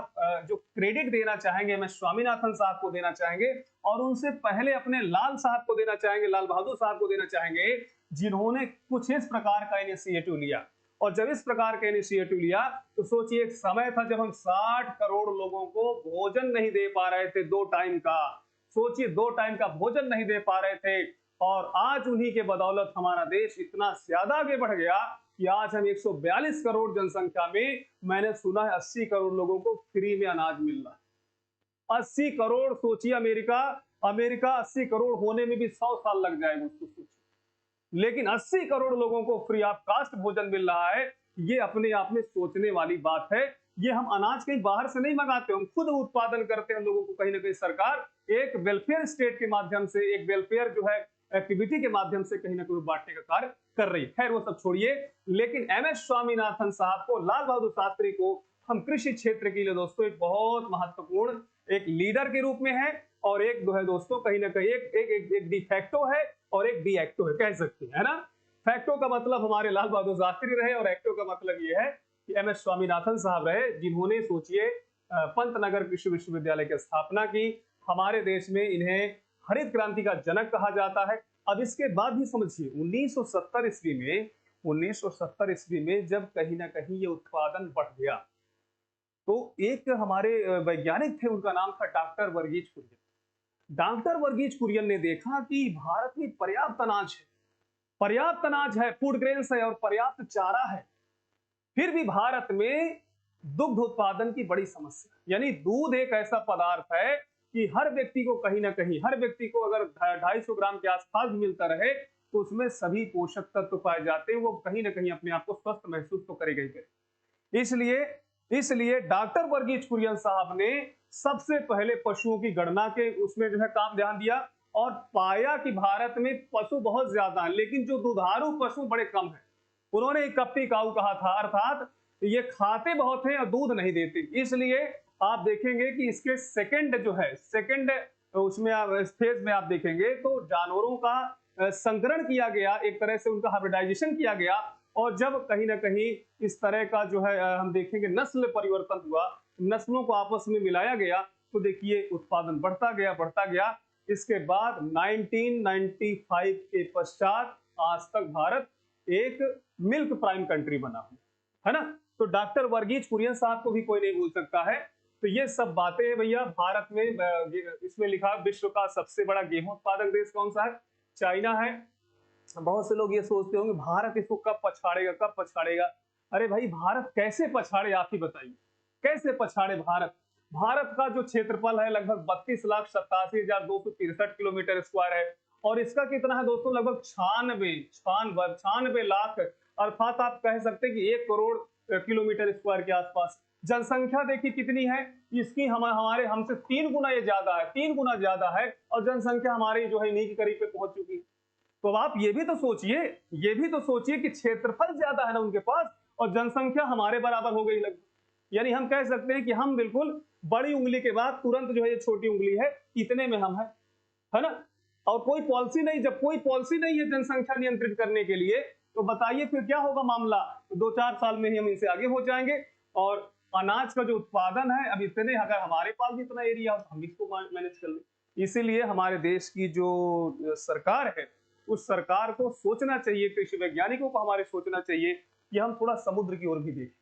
जो क्रेडिट देना चाहेंगे मैं स्वामीनाथन साहब को देना चाहेंगे, और उनसे पहले अपने लाल साहब को देना चाहेंगे, लाल बहादुर साहब को देना चाहेंगे, जिन्होंने कुछ इस प्रकार का इनिशिएटिव लिया। और जब इस प्रकार का इनिशिएटिव लिया तो सोचिए, एक समय था जब हम 60 करोड़ लोगों को भोजन नहीं दे पा रहे थे, 2 टाइम का, सोचिए 2 टाइम का भोजन नहीं दे पा रहे थे। और आज उन्हीं के बदौलत हमारा देश इतना ज्यादा आगे बढ़ गया कि आज हम 142 करोड़ जनसंख्या में, मैंने सुना है 80 करोड़ लोगों को फ्री में अनाज मिल रहा है। 80 करोड़, सोचिए अमेरिका 80 करोड़ होने में भी 100 साल लग जाएगा उसको सोचिए, लेकिन 80 करोड़ लोगों को फ्री ऑफ कास्ट भोजन मिल रहा है। ये अपने आप में सोचने वाली बात है। ये हम अनाज कहीं बाहर से नहीं मंगाते, हम खुद उत्पादन करते हैं। लोगों को कहीं ना कहीं सरकार एक वेलफेयर स्टेट के माध्यम से, एक वेलफेयर जो है एक्टिविटी के माध्यम से कहीं ना कहीं बांटने का कार्य कर रही है। खैर वो सब छोड़िए, लेकिन एमएस स्वामीनाथन साहब को, लाल बहादुर शास्त्री को हम कृषि क्षेत्र के लिए दोस्तों एक बहुत महत्वपूर्ण एक लीडर के रूप में है, और एक जो है दोस्तों कहीं ना कहीं एक डिफेक्टो है और एक डीएक्टो है, कह सकते हैं, है ना। फैक्टो का मतलब हमारे लाल बहादुर शास्त्री रहे, और एक्टो का मतलब ये है कि एमएस स्वामीनाथन साहब रहे, जिन्होंने सोचिए पंतनगर कृषि विश्वविद्यालय की स्थापना की। हमारे देश में इन्हें हरित क्रांति का जनक कहा जाता है। अब इसके बाद भी समझिए 1970 ईस्वी में जब कहीं ना कहीं ये उत्पादन बढ़ गया, तो एक हमारे वैज्ञानिक थे, उनका नाम था डॉक्टर वर्गीज कुरियन। डॉक्टर वर्गीज कुरियन ने देखा कि भारत में पर्याप्त अनाज है, फूड ग्रेन्स है और पर्याप्त चारा है, फिर भी भारत में दुग्ध उत्पादन की बड़ी समस्या, यानी दूध एक ऐसा पदार्थ है कि हर व्यक्ति को कहीं ना कहीं, हर व्यक्ति को अगर 250 ग्राम के आसपास भी मिलता रहे तो उसमें सभी पोषक तत्व पाए जाते हैं, वो कहीं ना कहीं अपने आप को स्वस्थ महसूस तो करेगा ही करेगा। इसलिए डॉक्टर वर्गीज कुरियन साहब ने सबसे पहले पशुओं की गणना के उसमें जो है काम ध्यान दिया, और पाया कि भारत में पशु बहुत ज्यादा है लेकिन जो दुधारू पशु बड़े कम हैं। उन्होंने एक कप्पी काऊ कहा था, अर्थात ये खाते बहुत हैं और दूध नहीं देते। इसलिए आप देखेंगे कि इसके सेकंड उसमें फेज में आप देखेंगे तो जानवरों का संकरण किया गया, एक तरह से उनका हाइब्रिडाइजेशन किया गया, और जब कहीं ना कहीं इस तरह का जो है हम देखेंगे नस्ल परिवर्तन हुआ, नस्लों को आपस में मिलाया गया, तो देखिए उत्पादन बढ़ता गया। इसके बाद 1995 के पश्चात आज तक भारत एक मिल्क प्राइम कंट्री बना हुआ है ना। तो डॉक्टर वर्गीज कुरियन साहब को भी कोई नहीं भूल सकता है। तो ये सब बातें हैं भैया। भारत में इसमें लिखा विश्व का सबसे बड़ा गेहूं उत्पादक देश कौन सा है, चाइना है। बहुत से लोग ये सोचते होंगे भारत इसको कब पछाड़ेगा। अरे भाई भारत कैसे पछाड़े, आप ही बताइए कैसे पछाड़े। भारत का जो क्षेत्रफल है लगभग 32,87,263 किलोमीटर स्क्वायर है, और इसका कितना है दोस्तों, लगभग 96 लाख, अर्थात आप कह सकते हैं कि 1 करोड़ किलोमीटर स्क्वायर के आसपास। जनसंख्या देखिए कितनी है इसकी, हमसे 3 गुना ये ज्यादा है, 3 गुना ज्यादा है, और जनसंख्या हमारी जो है इन्हीं के करीब पे पहुंच चुकी है। तो आप ये भी तो सोचिए कि क्षेत्रफल ज्यादा है ना उनके पास, और जनसंख्या हमारे बराबर हो गई लगभग। यानी हम कह सकते हैं कि हम बिल्कुल बड़ी उंगली के बाद तुरंत जो है ये छोटी उंगली है, इतने में हम है ना। और कोई पॉलिसी नहीं, जब कोई पॉलिसी नहीं है जनसंख्या नियंत्रित करने के लिए, तो बताइए फिर क्या होगा मामला। 2-4 साल में ही हम इनसे आगे हो जाएंगे। और अनाज का जो उत्पादन है, अब इतने, अगर हमारे पास भी इतना एरिया हो तो हम इसको मैनेज कर लें। इसीलिए हमारे देश की जो सरकार है, उस सरकार को सोचना चाहिए, कृषि वैज्ञानिकों को हमारे सोचना चाहिए कि हम थोड़ा समुद्र की ओर भी देखें,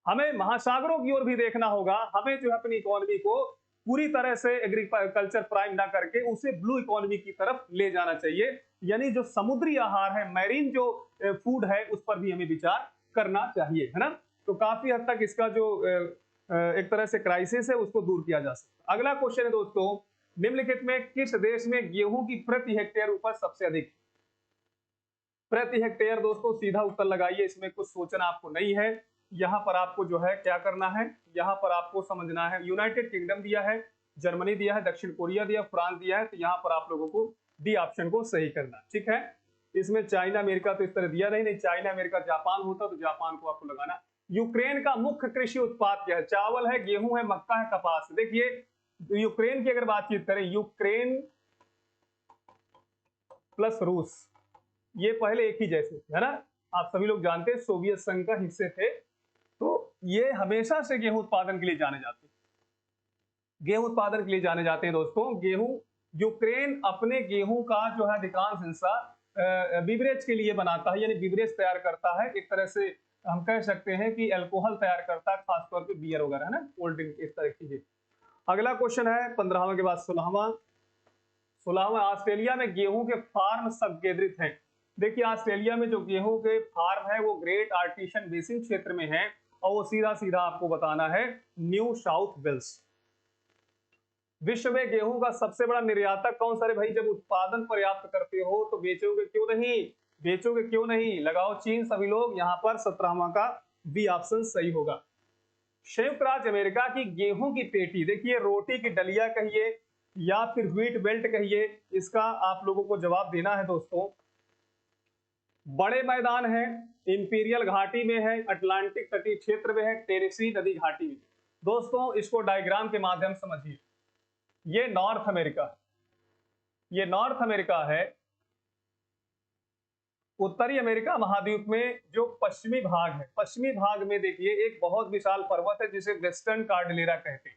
हमें महासागरों की ओर भी देखना होगा। हमें जो है अपनी इकोनॉमी को पूरी तरह से एग्रीकल्चर प्राइम ना करके उसे ब्लू इकोनॉमी की तरफ ले जाना चाहिए। यानी जो समुद्री आहार है, मैरीन जो फूड है, उस पर भी हमें विचार करना चाहिए, है ना। तो काफी हद तक इसका जो एक तरह से क्राइसिस है उसको दूर किया जा सकता है। अगला क्वेश्चन है दोस्तों, निम्नलिखित में किस देश में गेहूं की प्रति हेक्टेयर उपज सबसे अधिक? प्रति हेक्टेयर दोस्तों सीधा उत्तर लगाइए, इसमें कुछ सोचना आपको नहीं है। यहाँ पर आपको जो है क्या करना है, यहाँ पर आपको समझना है। यूनाइटेड किंगडम दिया है, जर्मनी दिया है, दक्षिण कोरिया दिया, फ्रांस दिया है। तो यहाँ पर आप लोगों को डी ऑप्शन को सही करना, ठीक है। इसमें चाइना अमेरिका तो इस तरह दिया नहीं, चाइना अमेरिका जापान होता तो जापान को आपको लगाना। यूक्रेन का मुख्य कृषि उत्पाद क्या है? चावल है, गेहूं है, मक्का है, कपास। देखिए यूक्रेन की अगर बातचीत करें, यूक्रेन प्लस रूस, ये पहले एक ही जैसे है ना, आप सभी लोग जानते हैं सोवियत संघ का हिस्से थे। तो ये हमेशा से गेहूं उत्पादन के लिए जाने जाते हैं, गेहूं उत्पादन के लिए जाने जाते हैं दोस्तों। गेहूं, यूक्रेन अपने गेहूं का जो है अधिकांश हिस्सा बिवरेज के लिए बनाता है, यानी बिवरेज तैयार करता है। एक तरह से हम कह सकते हैं कि अल्कोहल तैयार करता है, खासतौर पे बियर वगैरह, है ना, कोल्ड ड्रिंक, इस तरह की चीजें। अगला क्वेश्चन है 15वां के बाद 16वां, ऑस्ट्रेलिया में गेहूं के फार्म सबकेंद्रित हैं। देखिए ऑस्ट्रेलिया में जो गेहूं के फार्म है वो ग्रेट आर्टिशन बेसिन क्षेत्र में है, और वो सीधा सीधा आपको बताना है न्यू साउथ वेल्स। विश्व में गेहूं का सबसे बड़ा निर्यातक कौन सा है भाई? जब उत्पादन पर्याप्त करते हो तो बेचोगे क्यों नहीं, बेचोगे क्यों नहीं? लगाओ चीन सभी लोग। यहाँ पर 17वां का बी ऑप्शन सही होगा। संयुक्त राज्य अमेरिका की गेहूं की पेटी, देखिए रोटी की डलिया कहिए या फिर व्हीट बेल्ट कहिए, इसका आप लोगों को जवाब देना है दोस्तों। बड़े मैदान है, इंपीरियल घाटी में है, अटलांटिक तटीय क्षेत्र में है, टेनेसी नदी घाटी में। दोस्तों इसको डायग्राम के माध्यम से समझिए। ये नॉर्थ अमेरिका, ये नॉर्थ अमेरिका है। उत्तरी अमेरिका महाद्वीप में जो पश्चिमी भाग है, पश्चिमी भाग में देखिए एक बहुत विशाल पर्वत है जिसे वेस्टर्न कार्डिलेरा कहते हैं।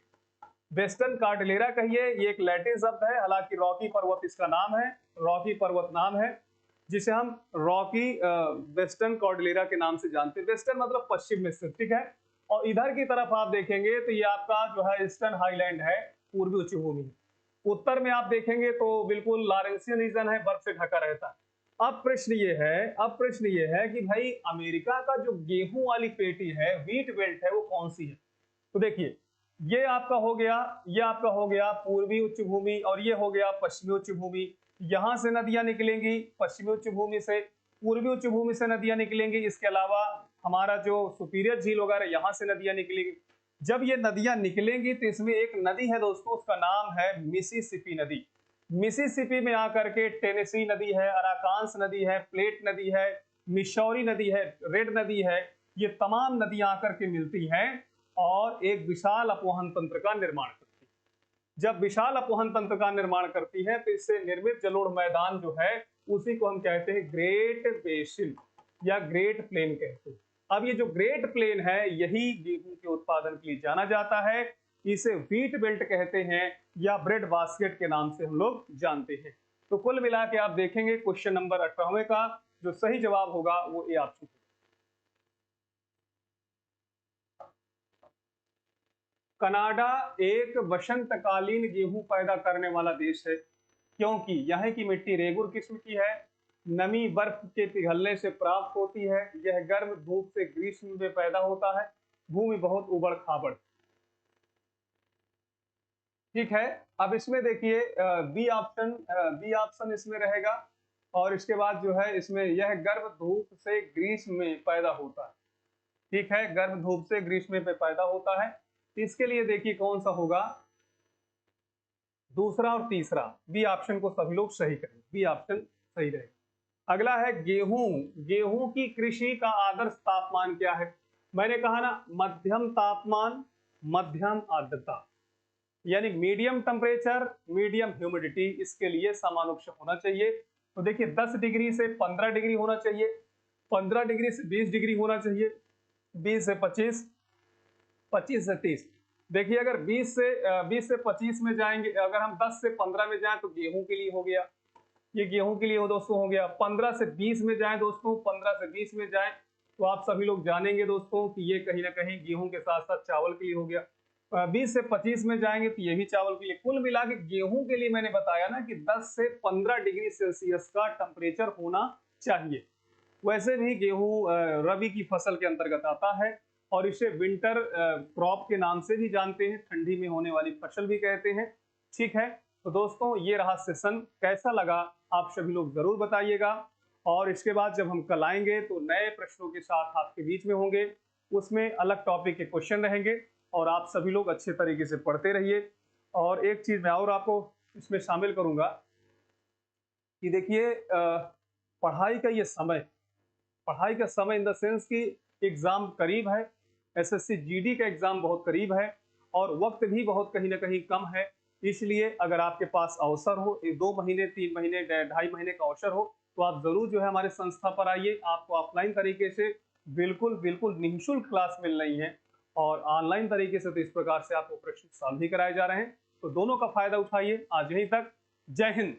वेस्टर्न कार्डिलेरा कहिए, ये एक लैटिन शब्द है, हालांकि रॉकी पर्वत इसका नाम है, रॉकी पर्वत नाम है, जिसे हम रॉकी वेस्टर्न कार्डिलेरा के नाम से जानते हैं। वेस्टर्न मतलब पश्चिम में स्थित, ठीक है। और इधर की तरफ आप देखेंगे तो ये आपका जो है ईस्टर्न हाईलैंड है, पूर्वी उच्च भूमि। उत्तर में आप देखेंगे तो बिल्कुल लॉरेंसियन रीजन है, बर्फ से ढका रहता है। अब प्रश्न ये है कि भाई अमेरिका का जो गेहूं वाली पेटी है, व्हीट बेल्ट है, वो कौन सी है? तो देखिए ये आपका हो गया, ये आपका हो गया पूर्वी उच्च भूमि, और ये हो गया पश्चिमी उच्च भूमि। यहां से नदियां निकलेंगी पश्चिमी उच्च भूमि से, पूर्वी उच्च भूमि से नदियां निकलेंगी। इसके अलावा हमारा जो सुपीरियर झील वगैरह, यहाँ से नदियां निकलेंगी। जब ये नदियां निकलेंगी तो इसमें एक नदी है दोस्तों, उसका नाम है मिसिसिपी नदी। मिसिसिपी में आकर के टेनेसी नदी है, अराकांस नदी है, प्लेट नदी है, मिशौरी नदी है, रेड नदी है। ये तमाम नदियां आकर के मिलती हैं और एक विशाल अपवहन तंत्र का निर्माण करती है। जब विशाल अपवहन तंत्र का निर्माण करती है तो इससे निर्मित जलोढ़ मैदान जो है उसी को हम कहते हैं ग्रेट बेसिन या ग्रेट प्लेन कहते हैं। अब ये जो ग्रेट प्लेन है यही गेहूं के उत्पादन के लिए जाना जाता है। इसे व्हीट बेल्ट कहते हैं या ब्रेड बास्केट के नाम से हम लोग जानते हैं। तो कुल मिला के आप देखेंगे क्वेश्चन नंबर 18वें का जो सही जवाब होगा वो ए ऑप्शन। कनाडा एक वसंतकालीन गेहूं पैदा करने वाला देश है, क्योंकि यहाँ की मिट्टी रेगुर किस्म की है, नमी बर्फ के पिघलने से प्राप्त होती है, यह गर्म धूप से ग्रीष्म में पैदा होता है, भूमि बहुत उबड़ खाबड़। ठीक है। अब इसमें देखिए बी ऑप्शन इसमें रहेगा, और इसके बाद जो है इसमें यह गर्म धूप से ग्रीष्म में पैदा होता है। ठीक है, गर्म धूप से ग्रीष्म में पैदा होता है। इसके लिए देखिए कौन सा होगा, दूसरा और तीसरा, बी ऑप्शन को सभी लोग सही करें, बी ऑप्शन सही रहेगा। अगला है गेहूं, गेहूं की कृषि का आदर्श तापमान क्या है? मैंने कहा ना मध्यम तापमान, मध्यम आर्द्रता, यानी मीडियम टेम्परेचर, मीडियम ह्यूमिडिटी, इसके लिए समानुपाती होना चाहिए। तो देखिए 10 डिग्री से 15 डिग्री होना चाहिए, 15 डिग्री से 20 डिग्री होना चाहिए, 20 से 25, 25 से 30। देखिए अगर 20 से 25 में जाएंगे, अगर हम 10 से 15 में जाएं तो गेहूं के लिए हो गया, ये गेहूं के लिए दोस्तों हो गया। 15 से 20 में जाएं दोस्तों, 15 से 20 में जाएं तो आप सभी लोग जानेंगे दोस्तों कि ये कहीं ना कहीं गेहूं के साथ साथ चावल के लिए हो गया। 20 से 25 में जाएंगे तो ये भी चावल के लिए। कुल मिला के गेहूं के लिए मैंने बताया ना कि 10 से 15 डिग्री सेल्सियस का टेम्परेचर होना चाहिए। वैसे भी गेहूं रबी की फसल के अंतर्गत आता है और इसे विंटर क्रॉप के नाम से भी जानते हैं, ठंडी में होने वाली फसल भी कहते हैं। ठीक है, तो दोस्तों ये रहा सेशन, कैसा लगा आप सभी लोग जरूर बताइएगा। और इसके बाद जब हम कल आएंगे तो नए प्रश्नों के साथ आपके बीच में होंगे, उसमें अलग टॉपिक के क्वेश्चन रहेंगे और आप सभी लोग अच्छे तरीके से पढ़ते रहिए। और एक चीज़ मैं और आपको इसमें शामिल करूँगा कि देखिए पढ़ाई का ये समय, पढ़ाई का समय इन द सेंस कि एग्ज़ाम करीब है, एसएससी जीडी का एग्ज़ाम बहुत करीब है और वक़्त भी बहुत कहीं न कहीं कम है। इसलिए अगर आपके पास अवसर हो, 2 महीने, 3 महीने, ढाई महीने का अवसर हो, तो आप ज़रूर जो है हमारे संस्था पर आइए। आपको ऑफ़लाइन तरीके से बिल्कुल निःशुल्क क्लास मिल रही है और ऑनलाइन तरीके से तो इस प्रकार से आपको प्रश्न सॉल्व भी कराए जा रहे हैं। तो दोनों का फ़ायदा उठाइए। आज यहीं तक। जय हिंद।